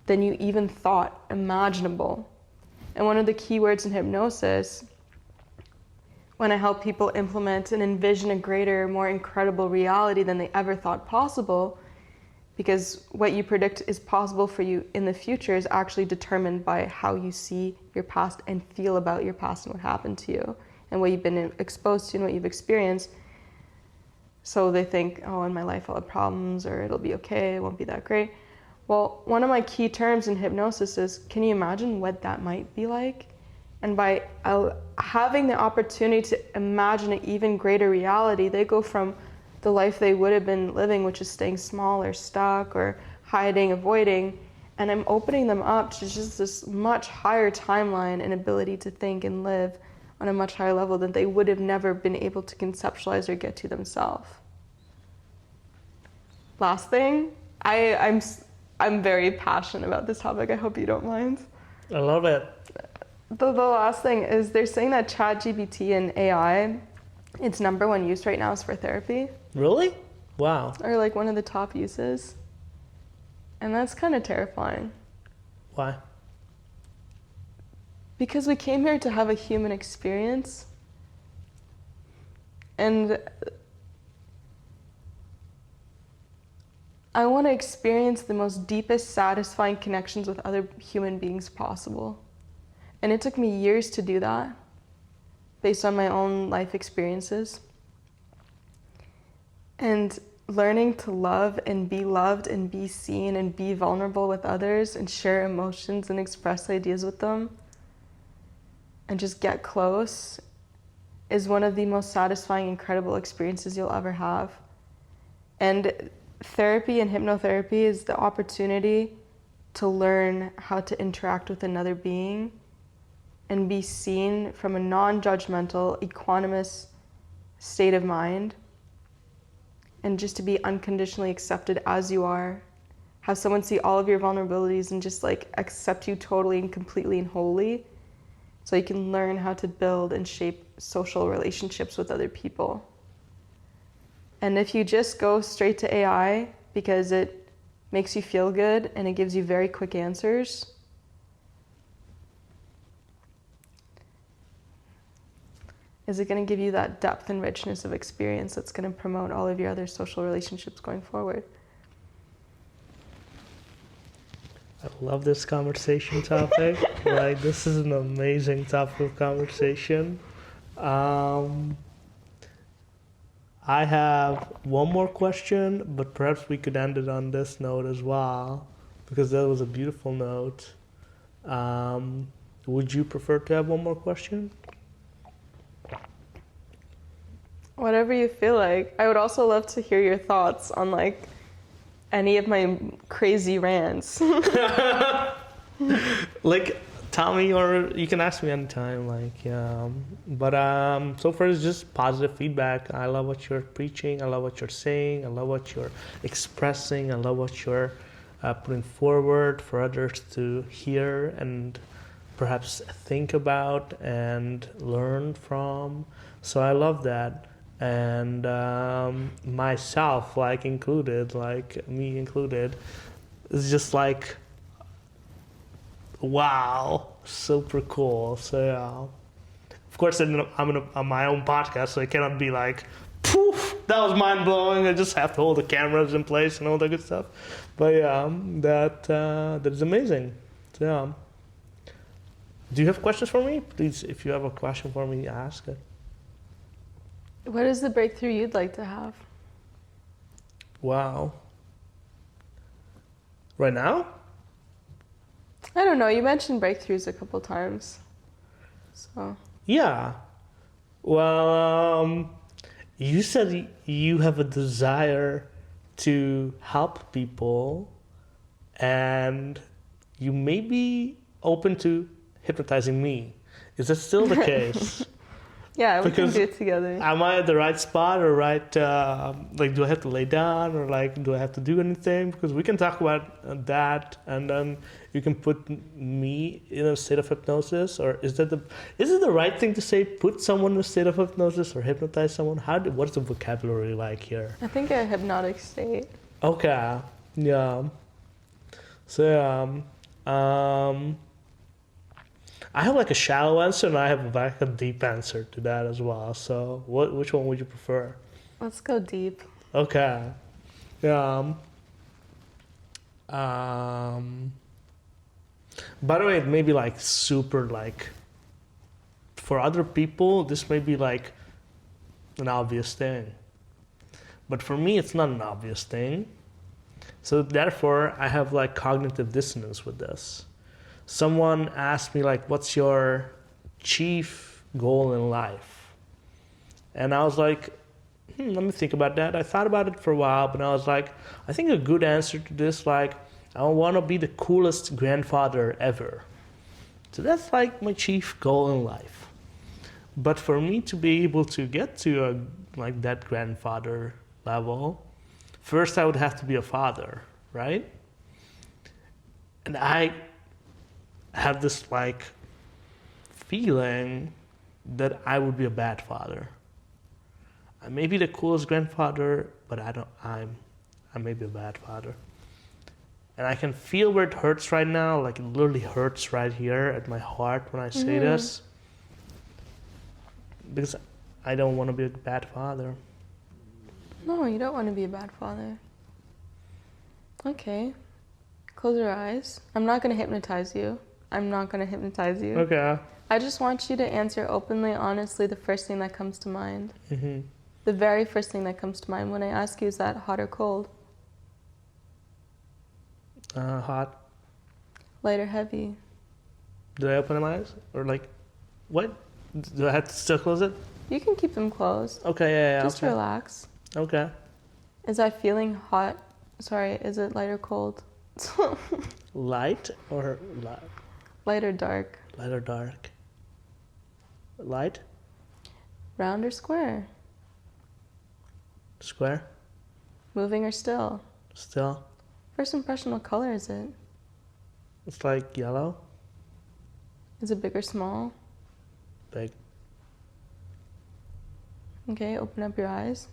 than you even thought imaginable. And one of the key words in hypnosis, when I help people implement and envision a greater, more incredible reality than they ever thought possible, because what you predict is possible for you in the future is actually determined by how you see your past and feel about your past and what happened to you and what you've been exposed to and what you've experienced. So they think, oh, in my life I'll have problems, or it'll be okay, it won't be that great. Well, one of my key terms in hypnosis is, can you imagine what that might be like? And by having the opportunity to imagine an even greater reality, they go from the life they would have been living, which is staying small or stuck or hiding, avoiding, and I'm opening them up to just this much higher timeline and ability to think and live on a much higher level than they would have never been able to conceptualize or get to themselves. Last thing, I'm very passionate about this topic. I hope you don't mind. I love it. The last thing is, they're saying that ChatGPT and AI, its number one use right now is for therapy. Really? Wow. Or one of the top uses. And that's kind of terrifying. Why? Because we came here to have a human experience. And I want to experience the most deepest, satisfying connections with other human beings possible. And it took me years to do that, based on my own life experiences. And learning to love and be loved and be seen and be vulnerable with others and share emotions and express ideas with them and just get close is one of the most satisfying, incredible experiences you'll ever have. And therapy and hypnotherapy is the opportunity to learn how to interact with another being and be seen from a non-judgmental, equanimous state of mind, and just to be unconditionally accepted as you are have someone see all of your vulnerabilities and just like accept you totally and completely and wholly, so you can learn how to build and shape social relationships with other people. And if you just go straight to AI because it makes you feel good and it gives you very quick answers, is it going to give you that depth and richness of experience that's going to promote all of your other social relationships going forward? I love this conversation topic. Like, this is an amazing topic of conversation. I have one more question, but perhaps we could end it on this note as well, because that was a beautiful note. Would you prefer to have one more question? Whatever you feel like. I would also love to hear your thoughts on like any of my crazy rants. Like, tell me, or you can ask me anytime. Like, but so far it's just positive feedback. I love what you're preaching. I love what you're saying. I love what you're expressing. I love what you're putting forward for others to hear and perhaps think about and learn from. So I love that. And myself, like included, like me included, it's just like, wow, super cool. So yeah, of course I'm on my own podcast, so I cannot be like, poof, that was mind blowing. I just have to hold the cameras in place and all that good stuff. But yeah, that is amazing. So yeah. Do you have questions for me? Please, if you have a question for me, ask it. What is the breakthrough you'd like to have? Wow. Right now? I don't know. You mentioned breakthroughs a couple times. So. Yeah. Well, you said you have a desire to help people, and you may be open to hypnotizing me. Is that still the case? Yeah, we can do it together. Am I at the right spot or right, like, do I have to lay down or like, do I have to do anything? Because we can talk about that, and then you can put me in a state of hypnosis, or is it the right thing to say, put someone in a state of hypnosis or hypnotize someone? What's the vocabulary like here? I think a hypnotic state. Okay, yeah. So, I have like a shallow answer and I have like a deep answer to that as well. So which one would you prefer? Let's go deep. Okay. Yeah. By the way, it may be like super like, for other people, this may be like an obvious thing. But for me, it's not an obvious thing. So therefore, I have like cognitive dissonance with this. Someone asked me like, what's your chief goal in life? And I was like, let me think about that. I thought about it for a while, but I was like, I think a good answer to this, like, I want to be the coolest grandfather ever. So that's like my chief goal in life. But for me to be able to get to like that grandfather level, first I would have to be a father, right? And I have this like feeling that I would be a bad father. I may be the coolest grandfather, but I may be a bad father. And I can feel where it hurts right now, like it literally hurts right here at my heart when I say this. Because I don't want to be a bad father. No, you don't want to be a bad father. Okay. Close your eyes. I'm not going to hypnotize you. Okay. I just want you to answer openly, honestly, the first thing that comes to mind. Mm-hmm. The very first thing that comes to mind when I ask you, is that hot or cold? Hot. Light or heavy? Did I open my eyes? Or like, what? Do I have to still close it? You can keep them closed. Okay, yeah. Just okay. relax. Okay. Is that feeling hot? Sorry, is it light or cold? Light or light? Light or dark? Light or dark? Light? Round or square? Square? Moving or still? Still? First impression, what color is it? It's like yellow. Is it big or small? Big. Okay, open up your eyes.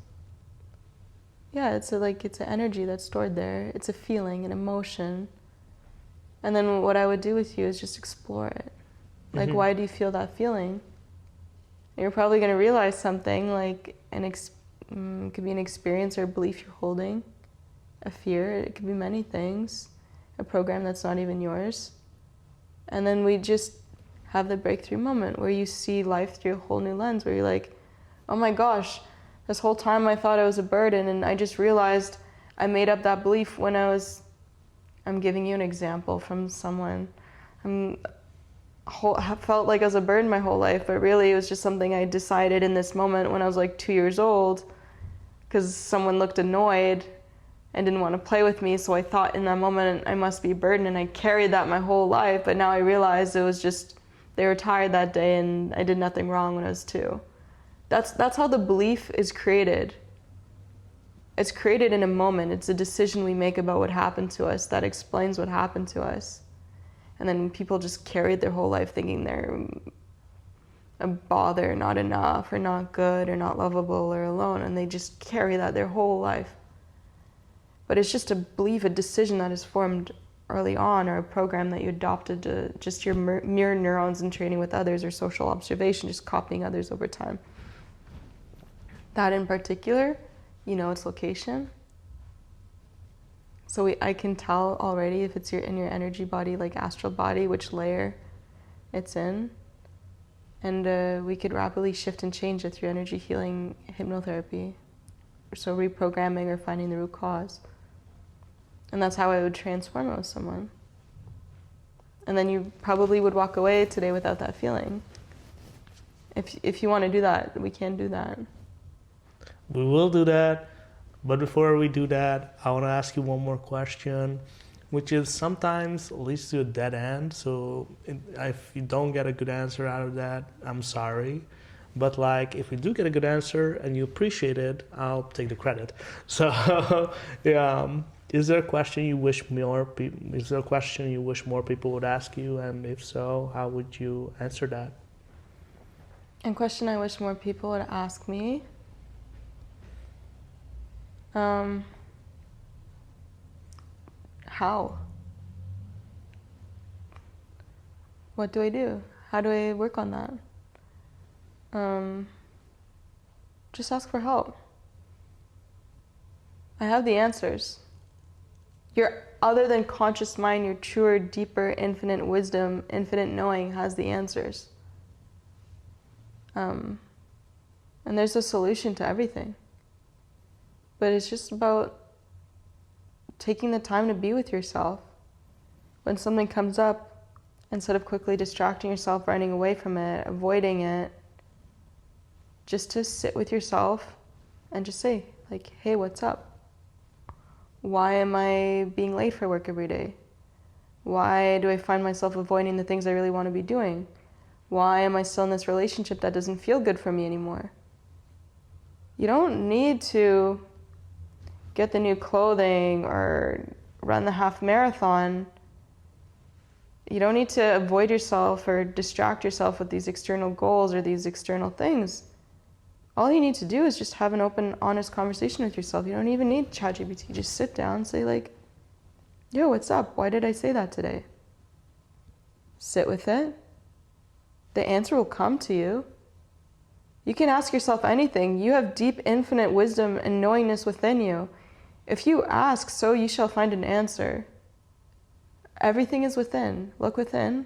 Yeah, it's an energy that's stored there. It's a feeling, an emotion. And then what I would do with you is just explore it. Like, why do you feel that feeling? And you're probably going to realize something like it could be an experience or a belief you're holding, a fear. It could be many things, a program that's not even yours. And then we just have the breakthrough moment where you see life through a whole new lens, where you're like, oh my gosh, this whole time I thought I was a burden, and I just realized I made up that belief when I'm giving you an example from someone. I felt like I was a burden my whole life, but really it was just something I decided in this moment when I was like 2 years old, because someone looked annoyed and didn't want to play with me, so I thought in that moment I must be a burden, and I carried that my whole life, but now I realized it was just they were tired that day and I did nothing wrong when I was 2. That's how the belief is created. It's created in a moment. It's a decision we make about what happened to us that explains what happened to us. And then people just carried their whole life thinking they're a bother, not enough, or not good, or not lovable, or alone, and they just carry that their whole life. But it's just a belief, a decision that is formed early on, or a program that you adopted to just your mirror neurons in training with others, or social observation, just copying others over time. That in particular, you know its location. So I can tell already if it's in your energy body, like astral body, which layer it's in. And we could rapidly shift and change it through energy healing hypnotherapy. So reprogramming or finding the root cause. And that's how I would transform it with someone. And then you probably would walk away today without that feeling. If you want to do that, we can do that. We will do that, but before we do that, I want to ask you one more question, which is sometimes leads to a dead end. So if you don't get a good answer out of that, I'm sorry. But like, if we do get a good answer and you appreciate it, I'll take the credit. So, is there a question you wish more people would ask you? And if so, how would you answer that? A question I wish more people would ask me. How? What do I do? How do I work on that? Just ask for help. I have the answers. Your other than conscious mind, your truer, deeper, infinite wisdom, infinite knowing has the answers. And there's a solution to everything. But it's just about taking the time to be with yourself. When something comes up, instead of quickly distracting yourself, running away from it, avoiding it, just to sit with yourself and just say, like, hey, what's up? Why am I being late for work every day? Why do I find myself avoiding the things I really want to be doing? Why am I still in this relationship that doesn't feel good for me anymore? You don't need to get the new clothing or run the half marathon. You don't need to avoid yourself or distract yourself with these external goals or these external things. All you need to do is just have an open, honest conversation with yourself. You don't even need ChatGPT. Just sit down and say like, yo, what's up? Why did I say that today? Sit with it. The answer will come to you. You can ask yourself anything. You have deep, infinite wisdom and knowingness within you. If you ask, so you shall find an answer. Everything is within. Look within,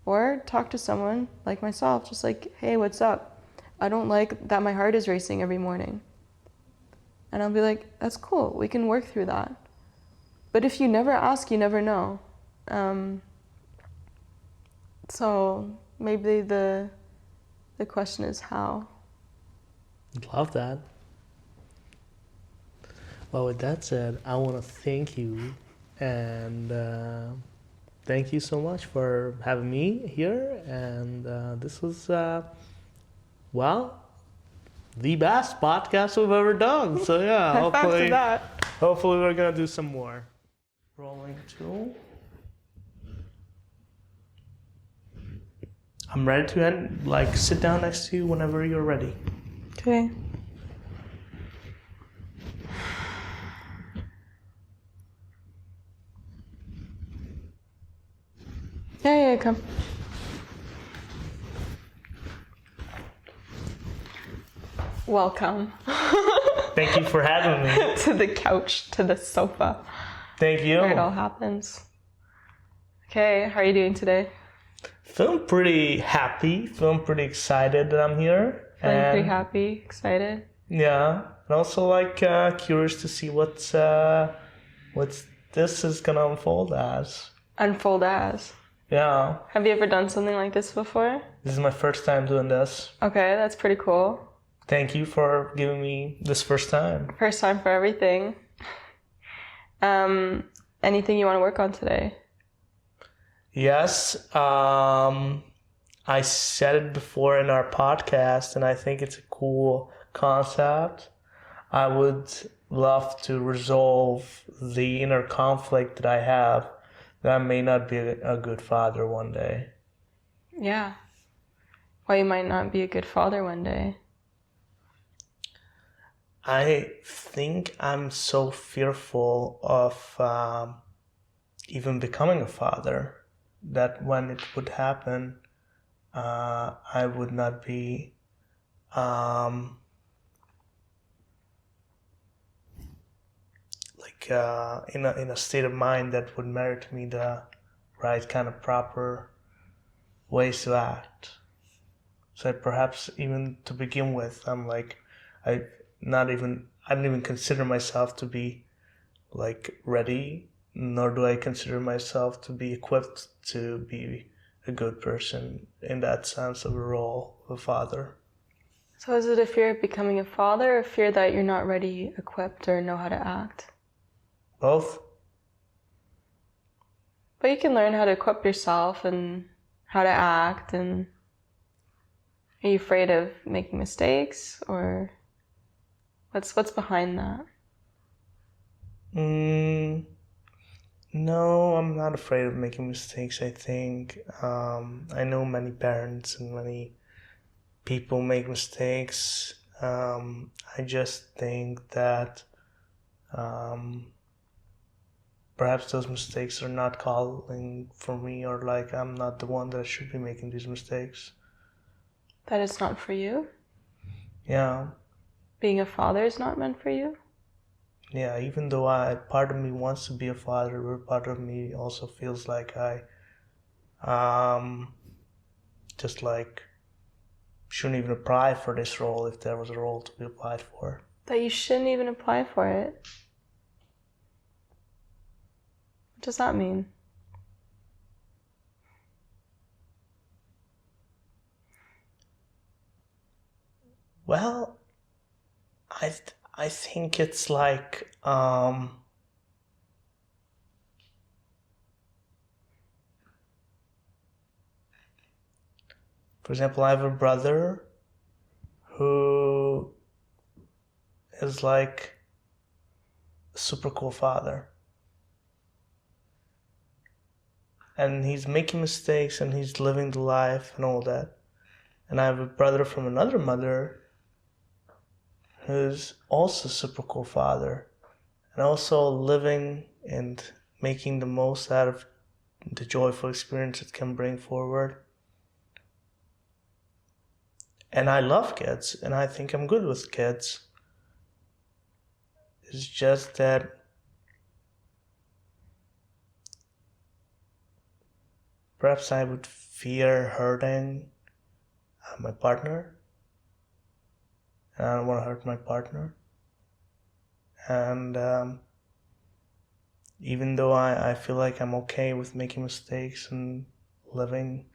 or talk to someone like myself, just like, hey, what's up? I don't like that my heart is racing every morning. And I'll be like, that's cool. We can work through that. But if you never ask, you never know. So maybe the question is how. Love that. Well, with that said, I want to thank you, and thank you so much for having me here. And this was, well, the best podcast we've ever done. So yeah, hopefully we're gonna do some more. Rolling two. I'm ready to end. Like, sit down next to you whenever you're ready. Okay. Yeah, come. Welcome. Thank you for having me. To the couch, to the sofa. Thank you. Where it all happens. Okay, how are you doing today? Feeling pretty happy. Feeling pretty excited that I'm here. Feeling pretty happy, excited. Yeah, and also like curious to see what's this is gonna unfold as. Unfold as. Yeah. Have you ever done something like this before? This is my first time doing this. Okay, that's pretty cool. Thank you for giving me this first time. First time for everything. Anything you want to work on today? Yes. I said it before in our podcast, and I think it's a cool concept. I would love to resolve the inner conflict that I have that I may not be a good father one day. Yeah. Why you might not be a good father one day. I think I'm so fearful of even becoming a father that when it would happen, I would not be in a state of mind that would merit me the right kind of proper ways to act. So perhaps even to begin with, I don't even consider myself to be like ready, nor do I consider myself to be equipped to be a good person in that sense of a role of a father. So is it a fear of becoming a father or a fear that you're not ready, equipped, or know how to act? Both. But you can learn how to equip yourself and how to act. And are you afraid of making mistakes, or what's behind that? No, I'm not afraid of making mistakes. I think I know many parents and many people make mistakes. I just think that perhaps those mistakes are not calling for me, or like I'm not the one that should be making these mistakes. That it's not for you? Yeah. Being a father is not meant for you? Yeah, even though part of me wants to be a father, but part of me also feels like I just like shouldn't even apply for this role if there was a role to be applied for. That you shouldn't even apply for it? What does that mean? Well, I think it's like for example, I have a brother who is like a super cool father. And he's making mistakes and he's living the life and all that. And I have a brother from another mother who's also a super cool father and also living and making the most out of the joyful experience it can bring forward. And I love kids and I think I'm good with kids. It's just that perhaps I would fear hurting my partner. And I don't want to hurt my partner. And even though I feel like I'm okay with making mistakes and living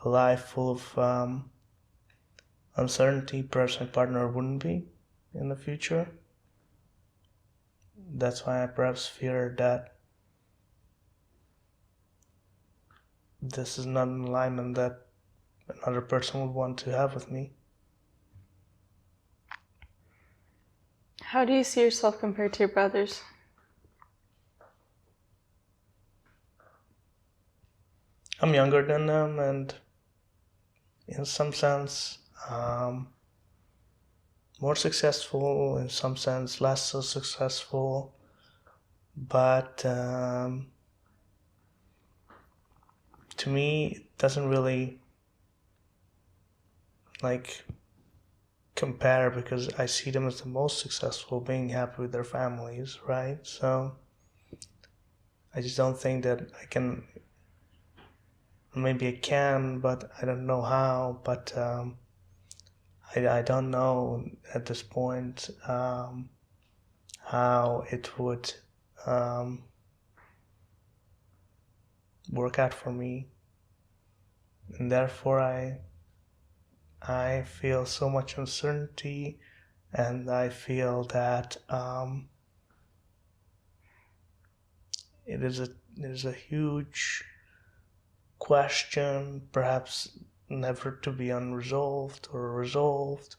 a life full of uncertainty, perhaps my partner wouldn't be in the future. That's why I perhaps fear that this is not an alignment that another person would want to have with me. How do you see yourself compared to your brothers? I'm younger than them, and in some sense, more successful, in some sense, less so successful. But to me, it doesn't really compare, because I see them as the most successful, being happy with their families, right? So I just don't think that I can. Maybe I can, but I don't know how. But I don't know at this point how it would work out for me, and therefore I feel so much uncertainty, and I feel that it is a huge question, perhaps never to be unresolved or resolved,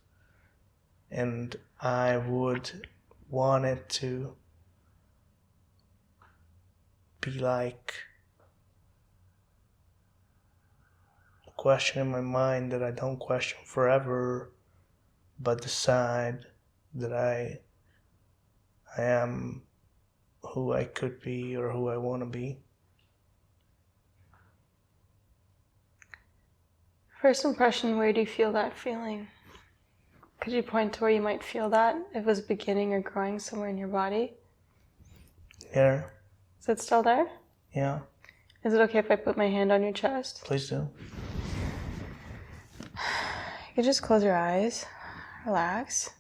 and I would want it to be like a question in my mind that I don't question forever, but decide that I am who I could be or who I want to be. First impression, where do you feel that feeling? Could you point to where you might feel that? If it was beginning or growing somewhere in your body? Here. Is it still there? Yeah. Is it okay if I put my hand on your chest? Please do. You can just close your eyes. Relax.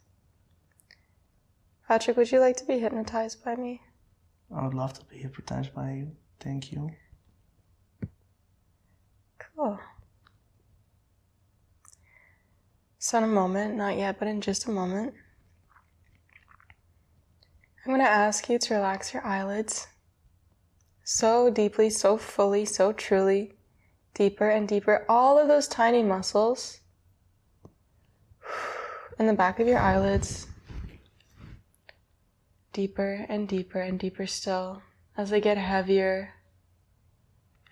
Patrick, would you like to be hypnotized by me? I would love to be hypnotized by you. Thank you. Cool. So in a moment, not yet, but in just a moment, I'm going to ask you to relax your eyelids so deeply, so fully, so truly, deeper and deeper. All of those tiny muscles in the back of your eyelids, deeper and deeper and deeper still, as they get heavier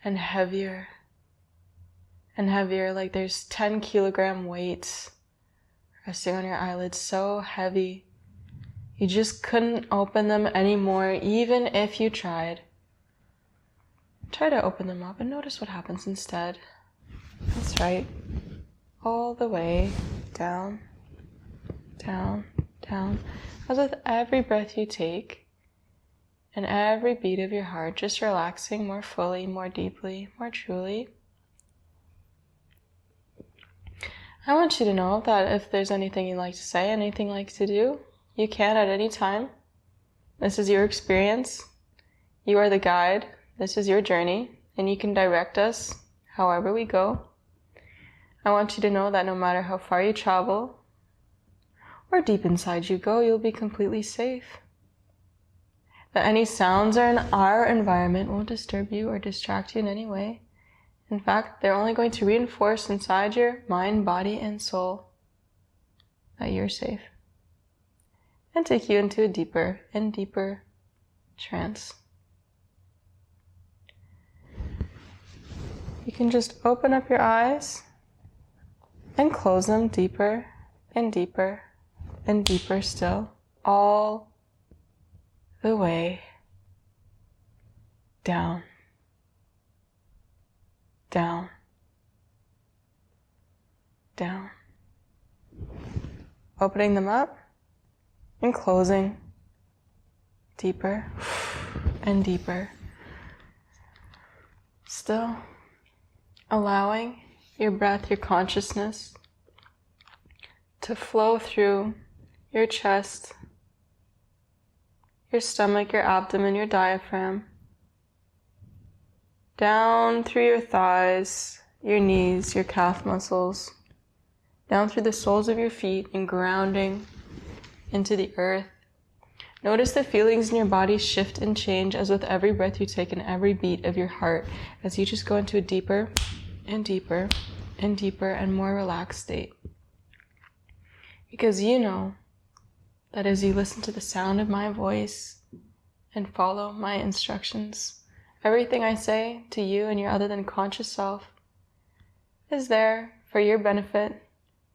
and heavier and heavier, like there's 10-kilogram weights resting on your eyelids, so heavy. You just couldn't open them anymore, even if you tried. Try to open them up and notice what happens instead. That's right. All the way down, down, down. As with every breath you take and every beat of your heart, just relaxing more fully, more deeply, more truly. I want you to know that if there's anything you'd like to say, anything you'd like to do, you can at any time. This is your experience. You are the guide. This is your journey, and you can direct us however we go. I want you to know that no matter how far you travel or deep inside you go, you'll be completely safe. That any sounds in our environment won't disturb you or distract you in any way. In fact, they're only going to reinforce inside your mind, body, and soul that you're safe and take you into a deeper and deeper trance. You can just open up your eyes and close them deeper and deeper and deeper still, all the way down, down, down. Opening them up and closing deeper and deeper. Still allowing your breath, your consciousness to flow through your chest, your stomach, your abdomen, your diaphragm, down through your thighs, your knees, your calf muscles, down through the soles of your feet and grounding into the earth. Notice the feelings in your body shift and change as with every breath you take and every beat of your heart as you just go into a deeper and deeper and deeper and more relaxed state. Because you know that as you listen to the sound of my voice and follow my instructions, Everything I say to you and your other than conscious self is there for your benefit,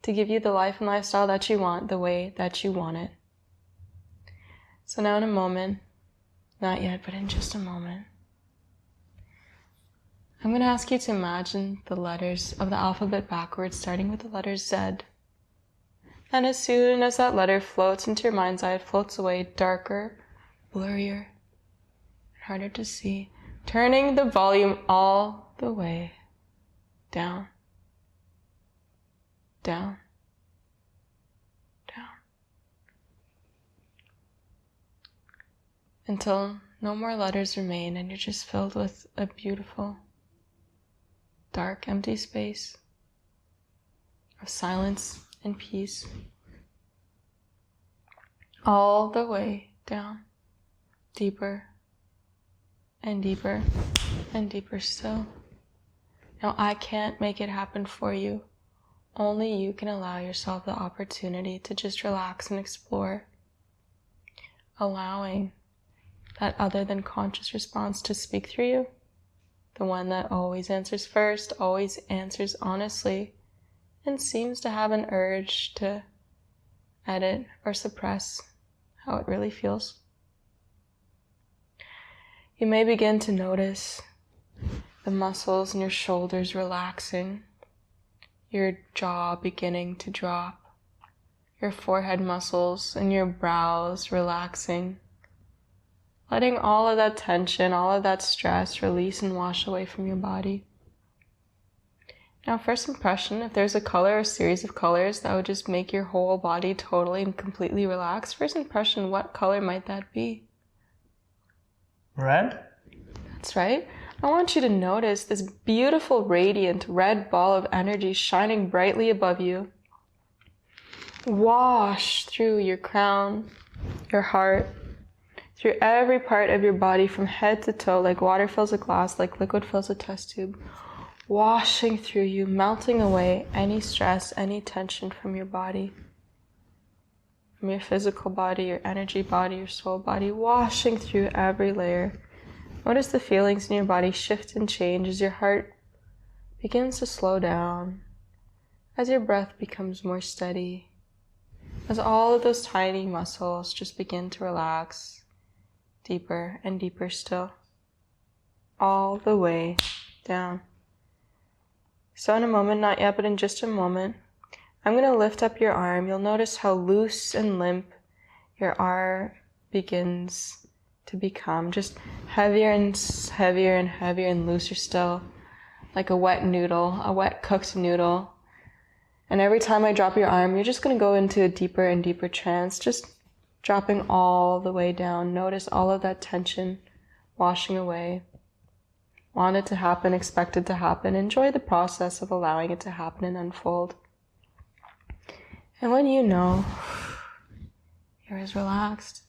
to give you the life and lifestyle that you want, the way that you want it. So now in a moment, not yet, but in just a moment, I'm going to ask you to imagine the letters of the alphabet backwards, starting with the letter Z. And as soon as that letter floats into your mind's eye, it floats away, darker, blurrier, harder to see, turning the volume all the way down, down, down, until no more letters remain and you're just filled with a beautiful, dark, empty space of silence and peace, all the way down, deeper and deeper and deeper still. Now, I can't make it happen for you. Only you can allow yourself the opportunity to just relax and explore, allowing that other than conscious response to speak through you, the one that always answers first, always answers honestly, and seems to have an urge to edit or suppress how it really feels. You may begin to notice the muscles in your shoulders relaxing, your jaw beginning to drop, your forehead muscles and your brows relaxing, letting all of that tension, all of that stress release and wash away from your body. Now, first impression, if there's a color or series of colors that would just make your whole body totally and completely relaxed, first impression, what color might that be? Red? That's right. I want you to notice this beautiful, radiant red ball of energy shining brightly above you. Wash through your crown, your heart, through every part of your body from head to toe, like water fills a glass, like liquid fills a test tube. Washing through you, melting away any stress, any tension from your body, from your physical body, your energy body, your soul body, washing through every layer. Notice the feelings in your body shift and change as your heart begins to slow down, as your breath becomes more steady, as all of those tiny muscles just begin to relax deeper and deeper still, all the way down. So in a moment, not yet, but in just a moment, I'm going to lift up your arm. You'll notice how loose and limp your arm begins to become, just heavier and heavier and heavier and looser still, like a wet noodle, a wet cooked noodle. And every time I drop your arm, you're just going to go into a deeper and deeper trance, just dropping all the way down. Notice all of that tension washing away. Want it to happen, expect it to happen. Enjoy the process of allowing it to happen and unfold. And when you know you're as relaxed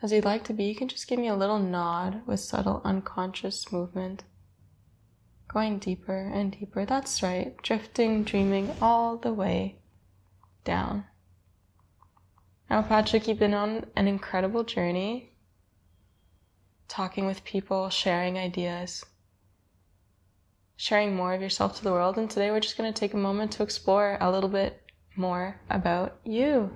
as you'd like to be, you can just give me a little nod with subtle unconscious movement. Going deeper and deeper, that's right. Drifting, dreaming all the way down. Now, Patrick, you've been on an incredible journey, talking with people, sharing ideas, sharing more of yourself to the world. And today we're just going to take a moment to explore a little bit more about you.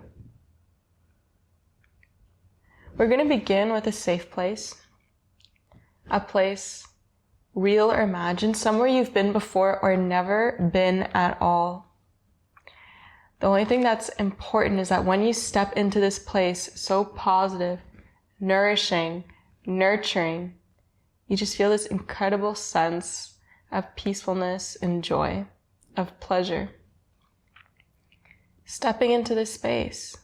We're going to begin with a safe place, a place, real or imagined, somewhere you've been before or never been at all. The only thing that's important is that when you step into this place, so positive, nourishing, nurturing, you just feel this incredible sense of peacefulness and joy, of pleasure. Stepping into this space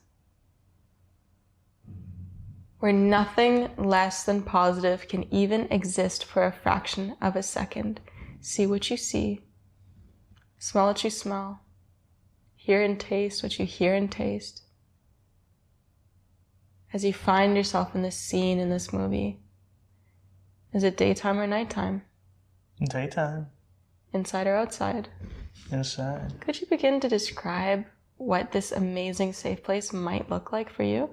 where nothing less than positive can even exist for a fraction of a second. See what you see, smell what you smell, hear and taste what you hear and taste. As you find yourself in this scene, in this movie. Is it daytime or nighttime? Daytime. Inside or outside? Inside. Could you begin to describe what this amazing safe place might look like for you?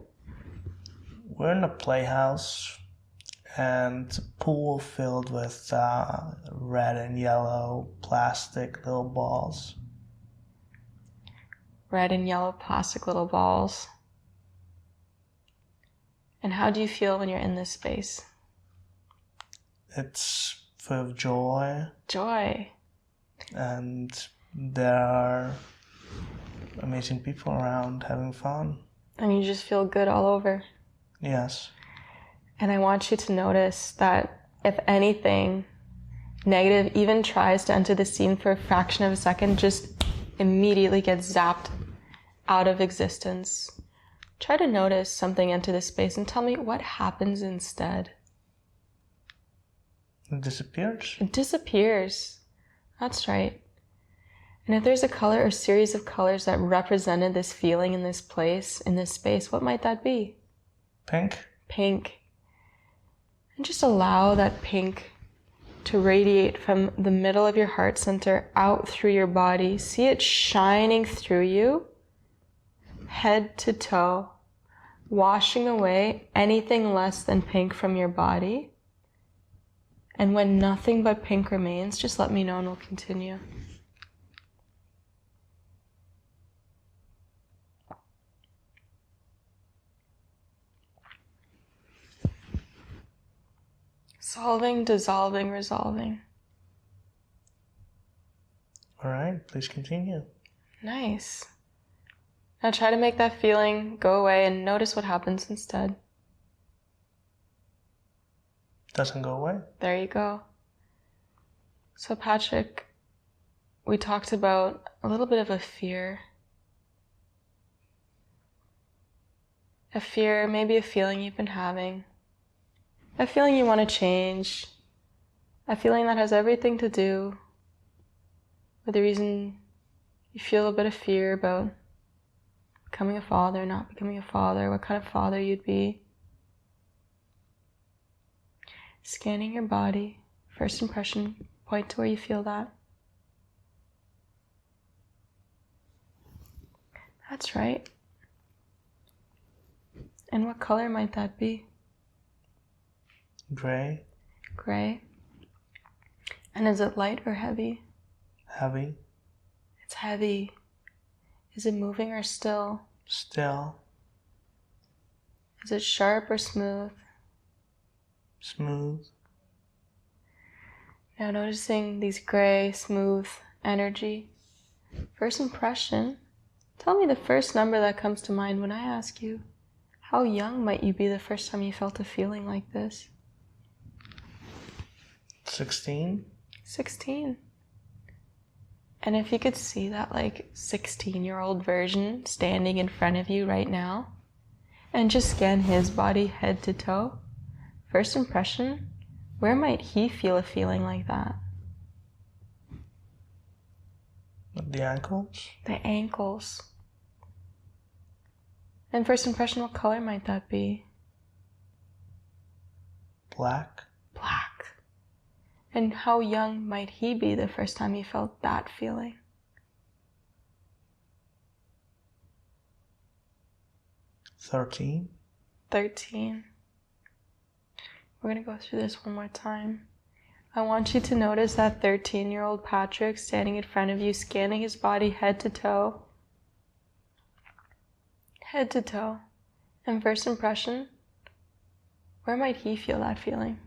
We're in a playhouse. and a pool filled with red and yellow plastic little balls. Red and yellow plastic little balls. And how do you feel when you're in this space? It's full of joy. Joy. And there are amazing people around having fun. And you just feel good all over. Yes. And I want you to notice that if anything negative even tries to enter the scene for a fraction of a second, just immediately gets zapped out of existence. Try to notice something enter this space and tell me what happens instead. It disappears. It disappears. That's right. And if there's a color or series of colors that represented this feeling in this place, in this space, what might that be? Pink. Pink. And just allow that pink to radiate from the middle of your heart center out through your body. See it shining through you, head to toe, washing away anything less than pink from your body. And when nothing but pink remains, just let me know and we'll continue. Solving, dissolving, resolving. All right, please continue. Nice. Now try to make that feeling go away and notice what happens instead. Doesn't go away. There you go. So Patrick, we talked about a little bit of a fear. A fear, maybe a feeling you've been having. A feeling you want to change. A feeling that has everything to do with the reason you feel a bit of fear about becoming a father, not becoming a father, what kind of father you'd be. Scanning your body, first impression, point to where you feel that. That's right. And what color might that be? Gray. Gray. And is it light or heavy? Heavy. It's heavy. Is it moving or still? Still. Is it sharp or smooth? Smooth. Now noticing these gray, smooth energy. First impression. Tell me the first number that comes to mind when I ask you, how young might you be the first time you felt a feeling like this? 16. 16. And if you could see that 16-year-old version standing in front of you right now, and just scan his body head to toe, first impression, where might he feel a feeling like that? The ankles. The ankles. And first impression, what color might that be? Black. Black. And how young might he be the first time he felt that feeling? 13. 13. We're going to go through this one more time. I want you to notice that 13-year-old Patrick standing in front of you, scanning his body head to toe. Head to toe. And first impression, where might he feel that feeling?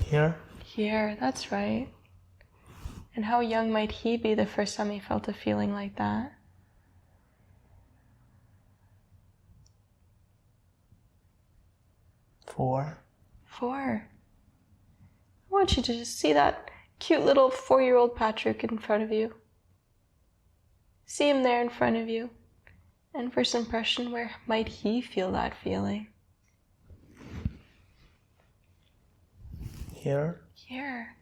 Here. Here, that's right. And how young might he be the first time he felt a feeling like that? Four. 4. I want you to just see that cute little 4-year-old Patrick in front of you. See him there in front of you. And first impression, where might he feel that feeling? Here. Here.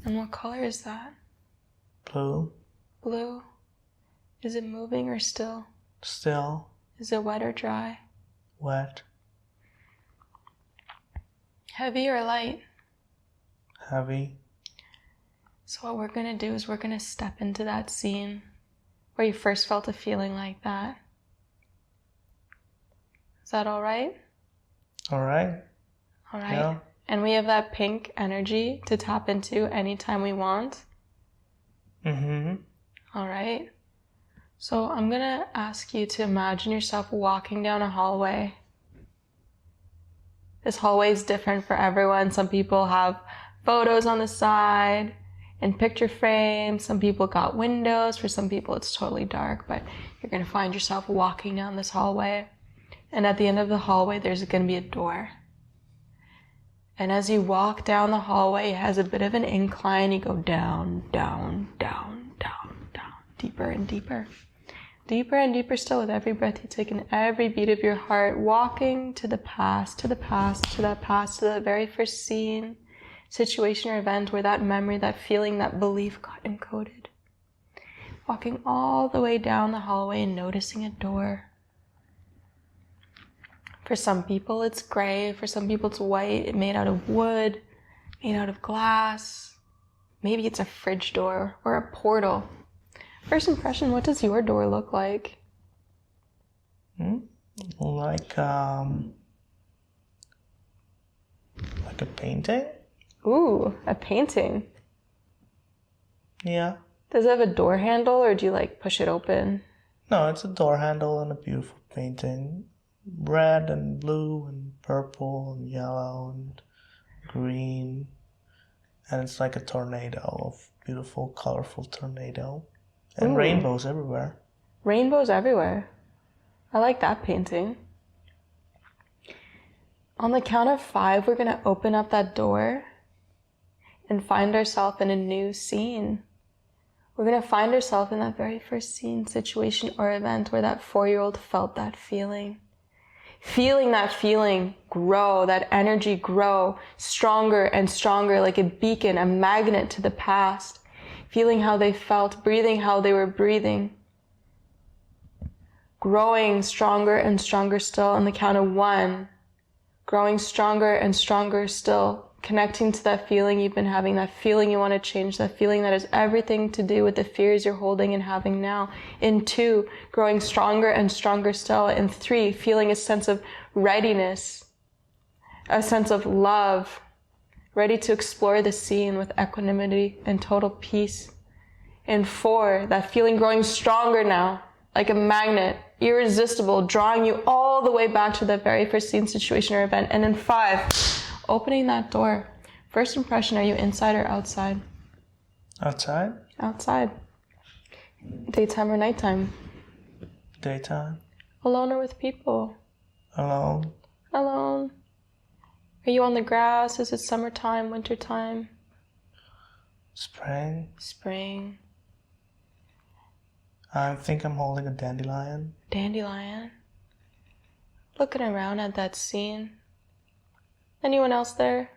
And what color is that? Blue. Blue. Is it moving or still? Still. Is it wet or dry? Wet. Heavy or light? Heavy. So what we're going to do is we're going to step into that scene where you first felt a feeling like that. Is that all right? All right. All right. Yeah. And we have that pink energy to tap into anytime we want. Mm-hmm. All right. So I'm going to ask you to imagine yourself walking down a hallway. This hallway is different for everyone. Some people have photos on the side and picture frames. Some people got windows. For some people, it's totally dark, but you're going to find yourself walking down this hallway. And at the end of the hallway, there's going to be a door. And as you walk down the hallway, it has a bit of an incline. You go down, down, down, down, down, deeper and deeper. Deeper and deeper still with every breath you take in, every beat of your heart, walking to the past, to the past, to that past, to the very first scene, situation or event where that memory, that feeling, that belief got encoded. Walking all the way down the hallway and noticing a door. For some people it's gray, for some people it's white, made out of wood, made out of glass. Maybe it's a fridge door or a portal. First impression, what does your door look like? Like a painting? Ooh, a painting. Yeah. Does it have a door handle or do you like push it open? No, it's a door handle and a beautiful painting. Red and blue and purple and yellow and green. And it's like a tornado of beautiful, colorful tornado. And Ooh. rainbows everywhere. Rainbows everywhere. I like that painting. On the count of 5, we're going to open up that door and find ourselves in a new scene. We're going to find ourselves in that very first scene, situation, or event where that 4-year-old felt that feeling. Feeling that feeling grow, that energy grow stronger and stronger like a beacon, a magnet to the past. Feeling how they felt, breathing how they were breathing. Growing stronger and stronger still on the count of 1. Growing stronger and stronger still. Connecting to that feeling you've been having, that feeling you want to change, that feeling that has everything to do with the fears you're holding and having now. In 2, growing stronger and stronger still. In 3, feeling a sense of readiness, a sense of love, ready to explore the scene with equanimity and total peace. In 4, that feeling growing stronger now, like a magnet, irresistible, drawing you all the way back to that very first scene, situation, or event. And in 5, opening that door. First impression, are you inside or outside? Outside? Outside. Daytime or nighttime? Daytime? Alone or with people? Alone? Alone. Are you on the grass? Is it summertime, wintertime? Spring? Spring. I think I'm holding a dandelion. Dandelion. Looking around at that scene. Anyone else there?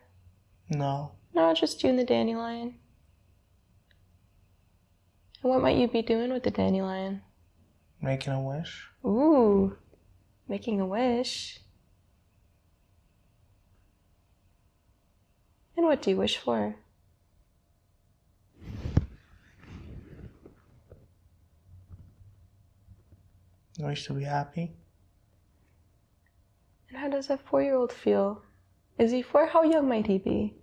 No. No, just you and the dandelion. And what might you be doing with the dandelion? Making a wish. Ooh, making a wish. And what do you wish for? I wish to be happy. And how does that 4-year-old feel? Is he 4? How young might he be?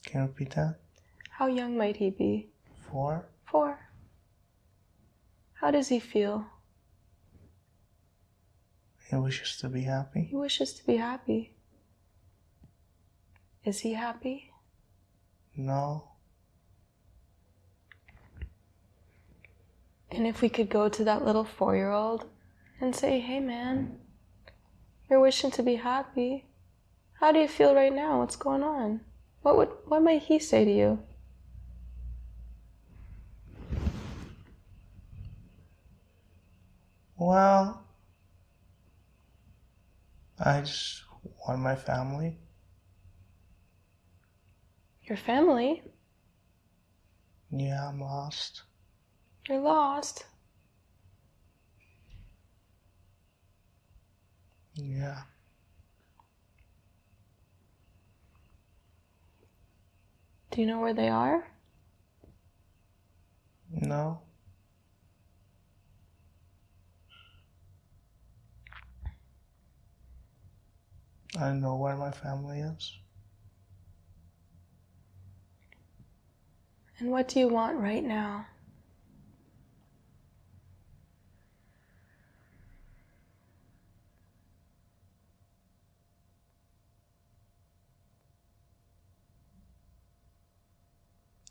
Can you repeat that? How young might he be? 4? 4. How does he feel? He wishes to be happy. He wishes to be happy. Is he happy? No. And if we could go to that little 4-year-old and say, hey man, you're wishing to be happy. How do you feel right now? What's going on? What might he say to you? Well, I just want my family. Your family? Yeah, I'm lost. You're lost. Yeah. Do you know where they are? No. I know where my family is. And what do you want right now?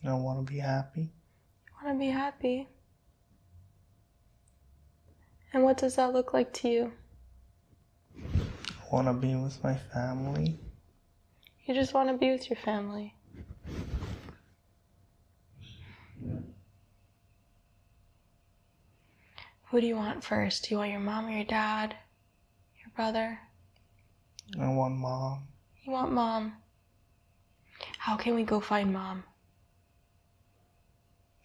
I want to be happy. You want to be happy? And what does that look like to you? I want to be with my family. You just want to be with your family. Who do you want first? Do you want your mom or your dad? Your brother? I want Mom. You want Mom. How can we go find Mom?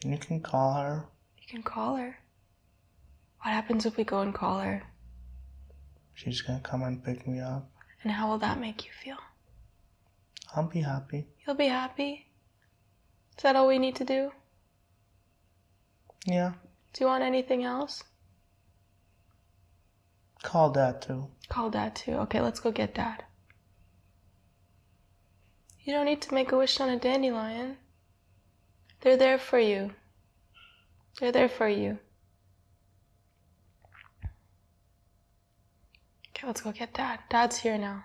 You can call her. You can call her. What happens if we go and call her? She's gonna come and pick me up. And how will that make you feel? I'll be happy. You'll be happy? Is that all we need to do? Yeah. Do you want anything else? Call Dad too. Call Dad too. Okay, let's go get Dad. You don't need to make a wish on a dandelion. They're there for you. They're there for you. Okay, let's go get Dad. Dad's here now.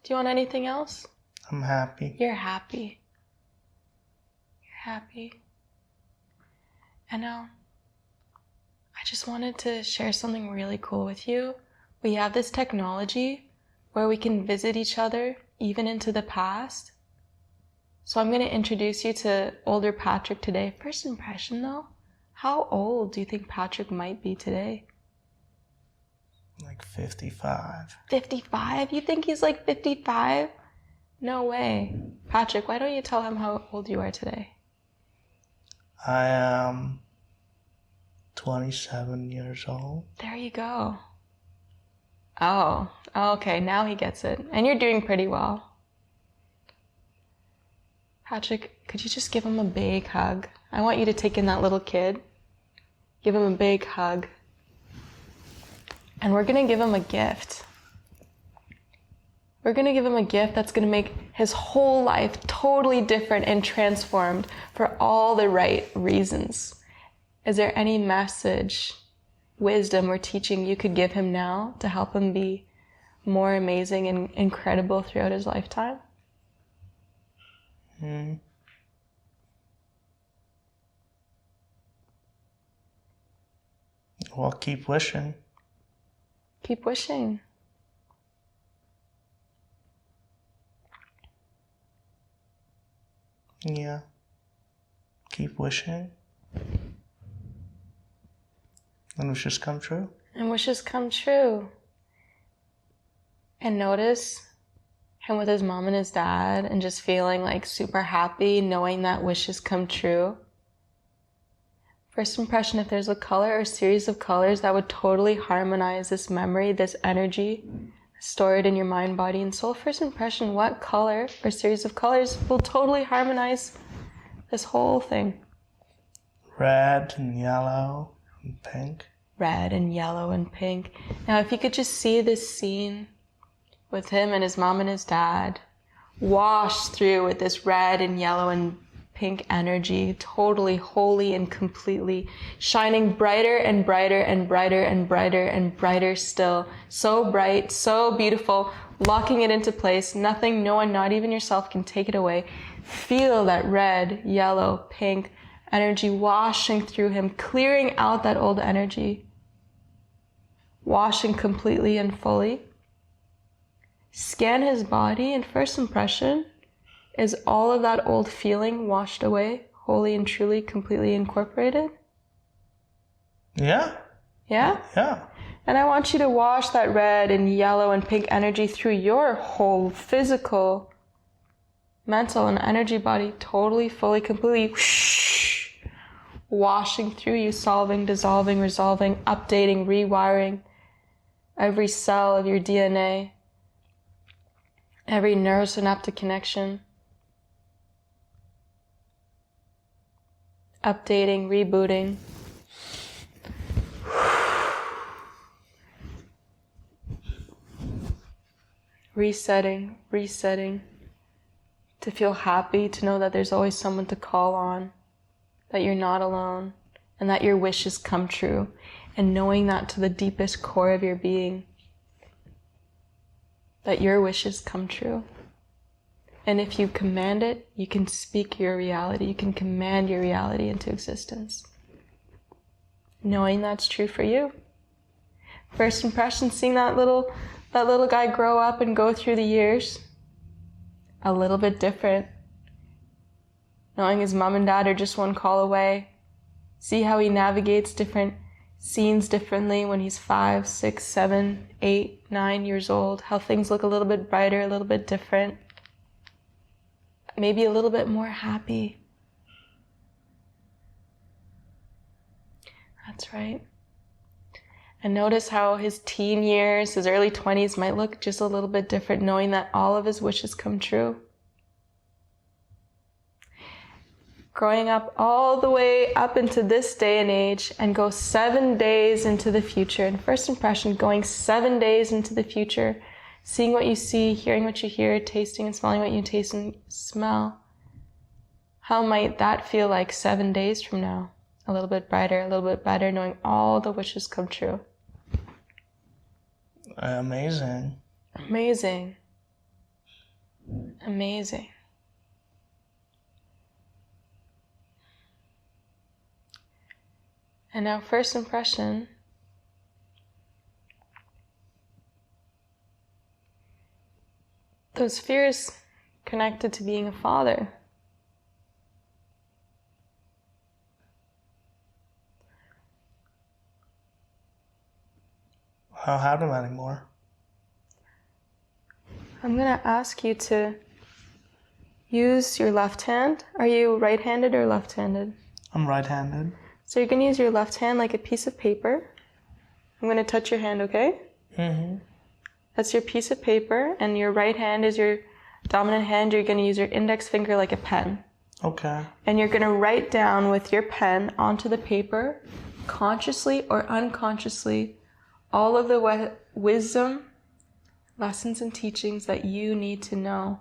Do you want anything else? I'm happy. You're happy. You're happy. And now, I just wanted to share something really cool with you. We have this technology where we can visit each other even into the past. So I'm going to introduce you to older Patrick today. First impression though, how old do you think Patrick might be today? Like 55. 55? You think he's like 55? No way. Patrick, why don't you tell him how old you are today? I am 27 years old. There you go. Oh, okay, now he gets it. And you're doing pretty well. Patrick, could you just give him a big hug? I want you to take in that little kid. Give him a big hug. And we're gonna give him a gift. We're gonna give him a gift that's gonna make his whole life totally different and transformed for all the right reasons. Is there any message, wisdom, or teaching you could give him now to help him be more amazing and incredible throughout his lifetime? Well, keep wishing. Keep wishing. Yeah. Keep wishing. And wishes come true. And wishes come true. And notice him with his mom and his dad and just feeling like super happy knowing that wishes come true. First impression, if there's a color or series of colors that would totally harmonize this memory, this energy stored in your mind, body, and soul. First impression, what color or series of colors will totally harmonize this whole thing? Red and yellow and pink. Red and yellow and pink. Now, if you could just see this scene with him and his mom and his dad, washed through with this red and yellow and pink energy, totally, wholly, and completely, shining brighter and brighter and brighter and brighter and brighter still. So bright, so beautiful, locking it into place. Nothing, no one, not even yourself can take it away. Feel that red, yellow, pink energy washing through him, clearing out that old energy, washing completely and fully. Scan his body, and first impression is all of that old feeling washed away, wholly and truly, completely incorporated? Yeah. Yeah? Yeah. And I want you to wash that red and yellow and pink energy through your whole physical, mental, and energy body, totally, fully, completely, whoosh, washing through you, solving, dissolving, resolving, updating, rewiring every cell of your DNA, every neurosynaptic connection, updating, rebooting. resetting, to feel happy, to know that there's always someone to call on, that you're not alone, and that your wishes come true, and knowing that to the deepest core of your being, that your wishes come true. And if you command it, you can speak your reality, you can command your reality into existence. Knowing that's true for you. First impression, seeing that little guy grow up and go through the years, a little bit different. Knowing his mom and dad are just one call away. See how he navigates different scenes differently when he's 5, 6, 7, 8, 9 years old. How things look a little bit brighter, a little bit different. Maybe a little bit more happy. That's right. And notice how his teen years, his early 20s might look just a little bit different, knowing that all of his wishes come true. Growing up all the way up into this day and age and go 7 days into the future. And first impression, going 7 days into the future, seeing what you see, hearing what you hear, tasting and smelling what you taste and smell. How might that feel like 7 days from now? A little bit brighter, a little bit better, knowing all the wishes come true. Amazing. Amazing. Amazing. And now, first impression. Those fears connected to being a father. I don't have them anymore. I'm going to ask you to use your left hand. Are you right-handed or left-handed? I'm right-handed. So you're going to use your left hand like a piece of paper. I'm going to touch your hand, okay? Mm-hmm. That's your piece of paper, and your right hand is your dominant hand. You're going to use your index finger like a pen. Okay. And you're going to write down with your pen onto the paper, consciously or unconsciously, all of the wisdom, lessons, and teachings that you need to know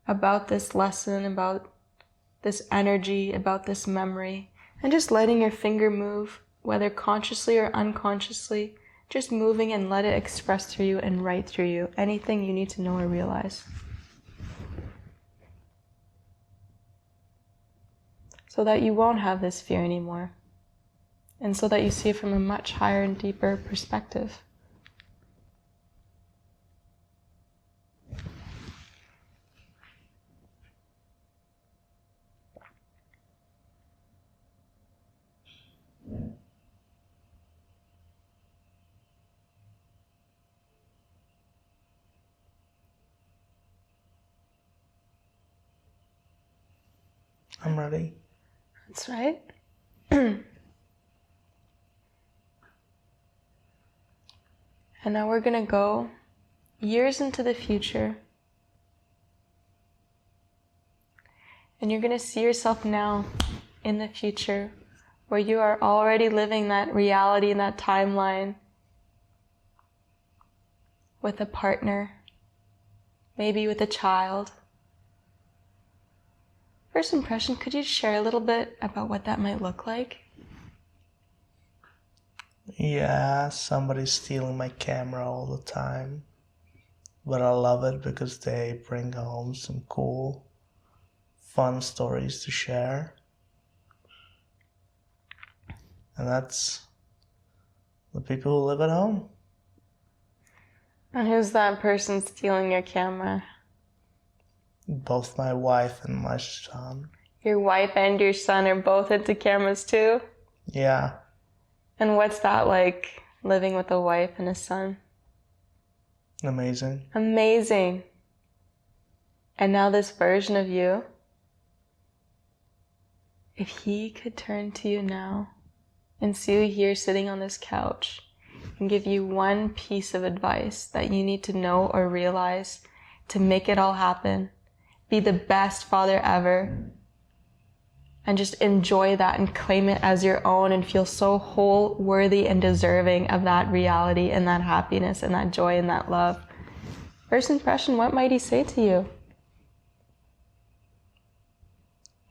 about this lesson, about this energy, about this memory, and just letting your finger move, whether consciously or unconsciously, just moving and let it express through you and write through you anything you need to know or realize. So that you won't have this fear anymore. And so that you see it from a much higher and deeper perspective. I'm ready. That's right. And now we're going to go years into the future. And you're going to see yourself now in the future where you are already living that reality in that timeline with a partner, maybe with a child. First impression, could you share a little bit about what that might look like? Yeah, somebody's stealing my camera all the time. But I love it because they bring home some cool, fun stories to share. And that's the people who live at home. And who's that person stealing your camera? Both my wife and my son. Your wife and your son are both into cameras too? Yeah. And what's that like, living with a wife and a son? Amazing. Amazing. And now this version of you, if he could turn to you now and see you here sitting on this couch and give you one piece of advice that you need to know or realize to make it all happen, be the best father ever, and just enjoy that and claim it as your own and feel so whole, worthy, and deserving of that reality and that happiness and that joy and that love. First impression, what might he say to you?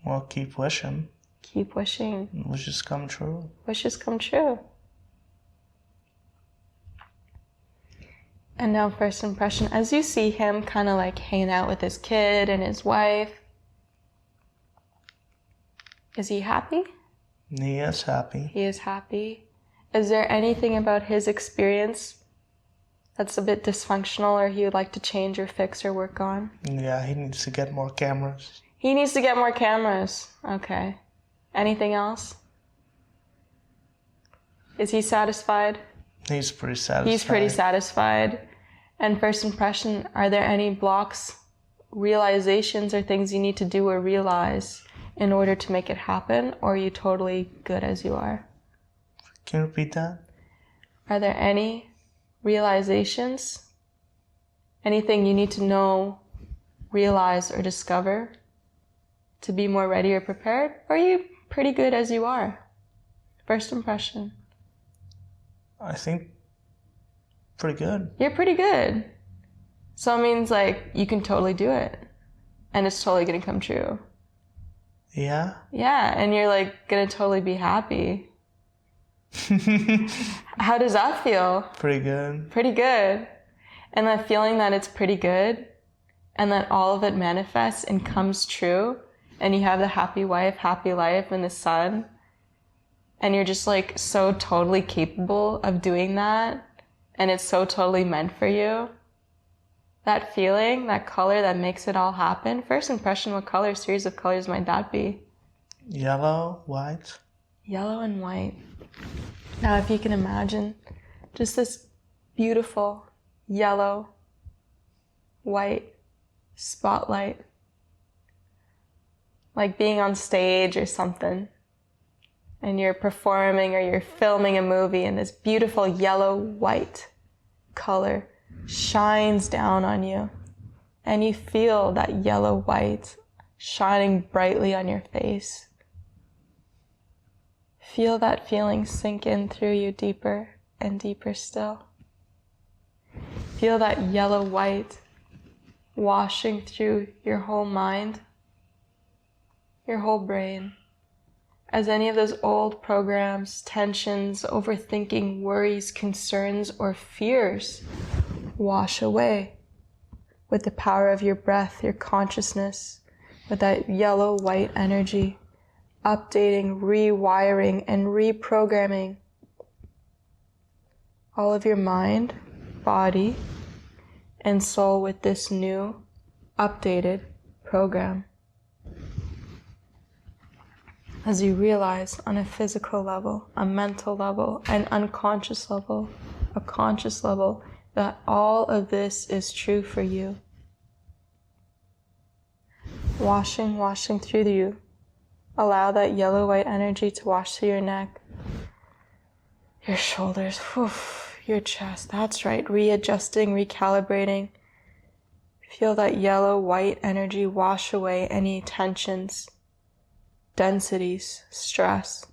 Well, keep wishing. Keep wishing. Wishes come true. Wishes come true. And now first impression, as you see him kind of like hanging out with his kid and his wife, is he happy? He is happy. He is happy. Is there anything about his experience that's a bit dysfunctional or he would like to change or fix or work on? Yeah, he needs to get more cameras. He needs to get more cameras. Okay. Anything else? Is he satisfied? He's pretty satisfied. He's pretty satisfied. And first impression, are there any blocks, realizations, or things you need to do or realize in order to make it happen? Or are you totally good as you are? Can you repeat that? Are there any realizations? Anything you need to know, realize, or discover to be more ready or prepared? Or are you pretty good as you are? First impression. I think pretty good. You're pretty good. So it means like you can totally do it. And it's totally gonna come true. Yeah? Yeah, and you're like gonna totally be happy. How does that feel? Pretty good. Pretty good. And that feeling that it's pretty good and that all of it manifests and comes true and you have the happy wife, happy life and the son and you're just like so totally capable of doing that and it's so totally meant for you. That feeling, that color that makes it all happen. First impression, what color, series of colors might that be? Yellow, white. Yellow and white. Now if you can imagine just this beautiful yellow, white spotlight, like being on stage or something, and you're performing or you're filming a movie and this beautiful yellow-white color shines down on you, and you feel that yellow-white shining brightly on your face. Feel that feeling sink in through you deeper and deeper still. Feel that yellow-white washing through your whole mind, your whole brain, as any of those old programs, tensions, overthinking, worries, concerns, or fears wash away with the power of your breath, your consciousness, with that yellow-white energy, updating, rewiring, and reprogramming all of your mind, body, and soul with this new, updated program. As you realize on a physical level, a mental level, an unconscious level, a conscious level, that all of this is true for you. Washing through you. Allow that yellow-white energy to wash through your neck, your shoulders, your chest. That's right, readjusting, recalibrating. Feel that yellow-white energy wash away any tensions, densities, stress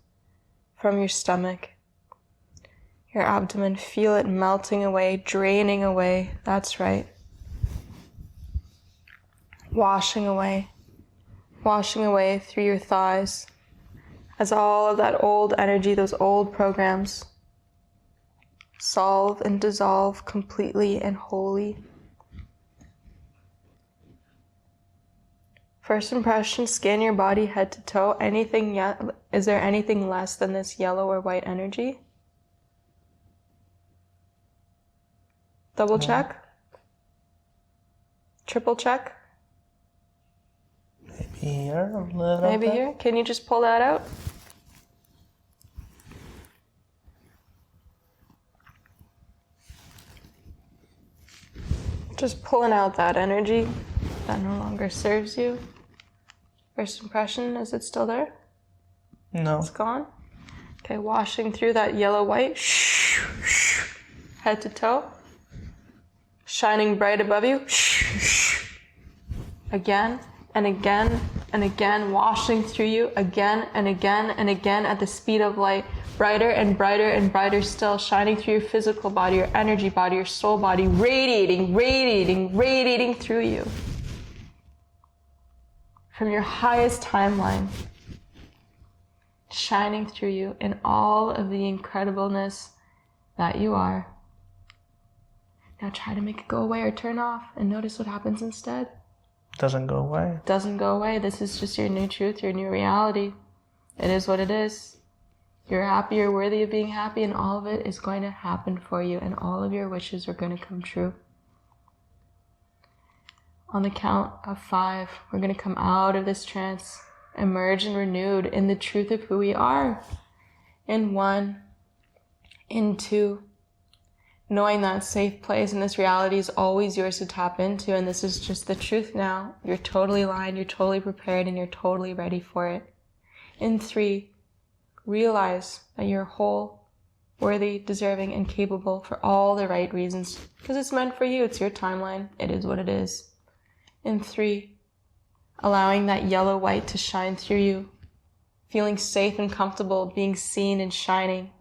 from your stomach, your abdomen. Feel it melting away, draining away. That's right. Washing away through your thighs as all of that old energy, those old programs, solve and dissolve completely and wholly. First impression, scan your body head to toe. Is there anything less than this yellow or white energy? Double check? Triple check? Maybe here, a little Maybe bit. here? Can you just pull that out? Just pulling out that energy that no longer serves you. First impression, is it still there? No. It's gone? Okay, washing through that yellow-white, head to toe, shining bright above you. Again, and again, washing through you again and again and again at the speed of light, brighter and brighter and brighter still, shining through your physical body, your energy body, your soul body, radiating through you. From your highest timeline, shining through you in all of the incredibleness that you are. Now try to make it go away or turn off and notice what happens instead. Doesn't go away. Doesn't go away. This is just your new truth, your new reality. It is what it is. You're happy, you're worthy of being happy, and all of it is going to happen for you, and all of your wishes are going to come true. On the count of 5, we're going to come out of this trance, emerge and renewed in the truth of who we are. In 1, in 2, knowing that safe place and this reality is always yours to tap into, and this is just the truth now. You're totally aligned, you're totally prepared, and you're totally ready for it. In 3, realize that you're whole, worthy, deserving, and capable for all the right reasons, because it's meant for you. It's your timeline. It is what it is. In 3, allowing that yellow white to shine through you, feeling safe and comfortable, being seen and shining.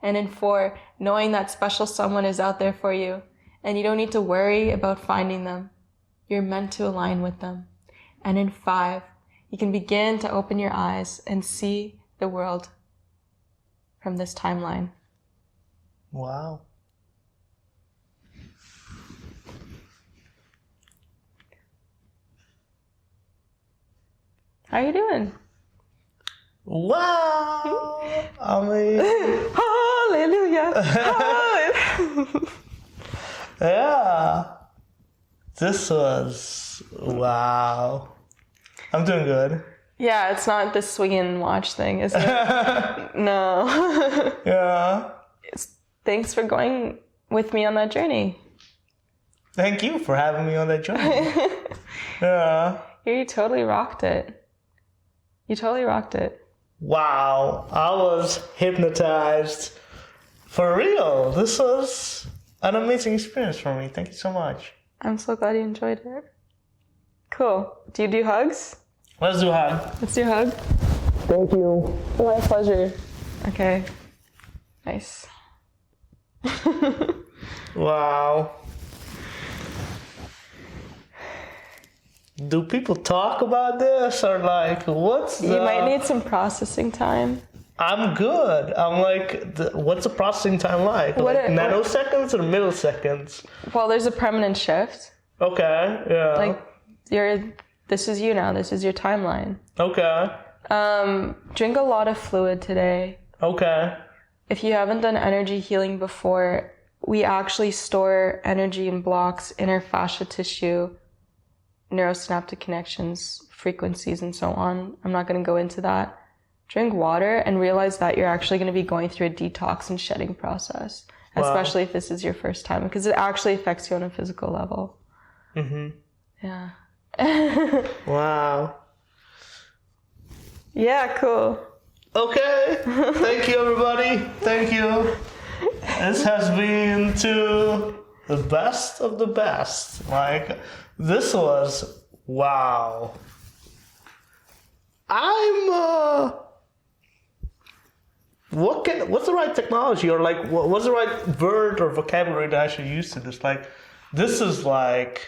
And in 4, knowing that special someone is out there for you, and you don't need to worry about finding them. You're meant to align with them. And in 5, you can begin to open your eyes and see the world from this timeline. Wow. How are you doing? Wow. I mean... Hallelujah. Hallelujah. Yeah. This was... Wow. I'm doing good. Yeah, it's not this swing and watch thing, is it? No. Yeah. Thanks for going with me on that journey. Thank you for having me on that journey. Yeah. You totally rocked it. You totally rocked it. Wow. I was hypnotized. For real. This was an amazing experience for me. Thank you so much. I'm so glad you enjoyed it. Cool. Do you do hugs? Let's do a hug. Let's do a hug. Thank you. My pleasure. Okay. Nice. Wow. Do people talk about this or like what's the... You might need some processing time. I'm good. I'm like, what's the processing time like? Nanoseconds or milliseconds? Well, there's a permanent shift. Okay, yeah. Like, this is you now. This is your timeline. Okay. Drink a lot of fluid today. Okay. If you haven't done energy healing before, we actually store energy in blocks in our fascia tissue, neurosynaptic connections, frequencies, and so on. I'm not going to go into that. Drink water and realize that you're actually going to be going through a detox and shedding process, especially if this is your first time, because it actually affects you on a physical level. Mm-hmm. Yeah. Wow. Yeah, cool. Okay. Thank you, everybody. Thank you. This has been to the best of the best. Like, this was wow. What's the right technology or like what's the right word or vocabulary that I should use to this? Like, this is like,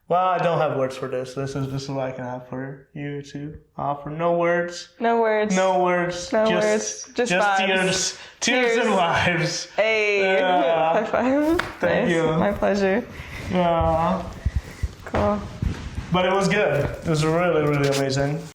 well, I don't have words for this. This is what I can have for you to offer. No words. No words. No words. No words. Just vibes. Tears and vibes. Hey. Yeah. High five. Thank you. My pleasure. Yeah. Cool. But it was good. It was really, really amazing.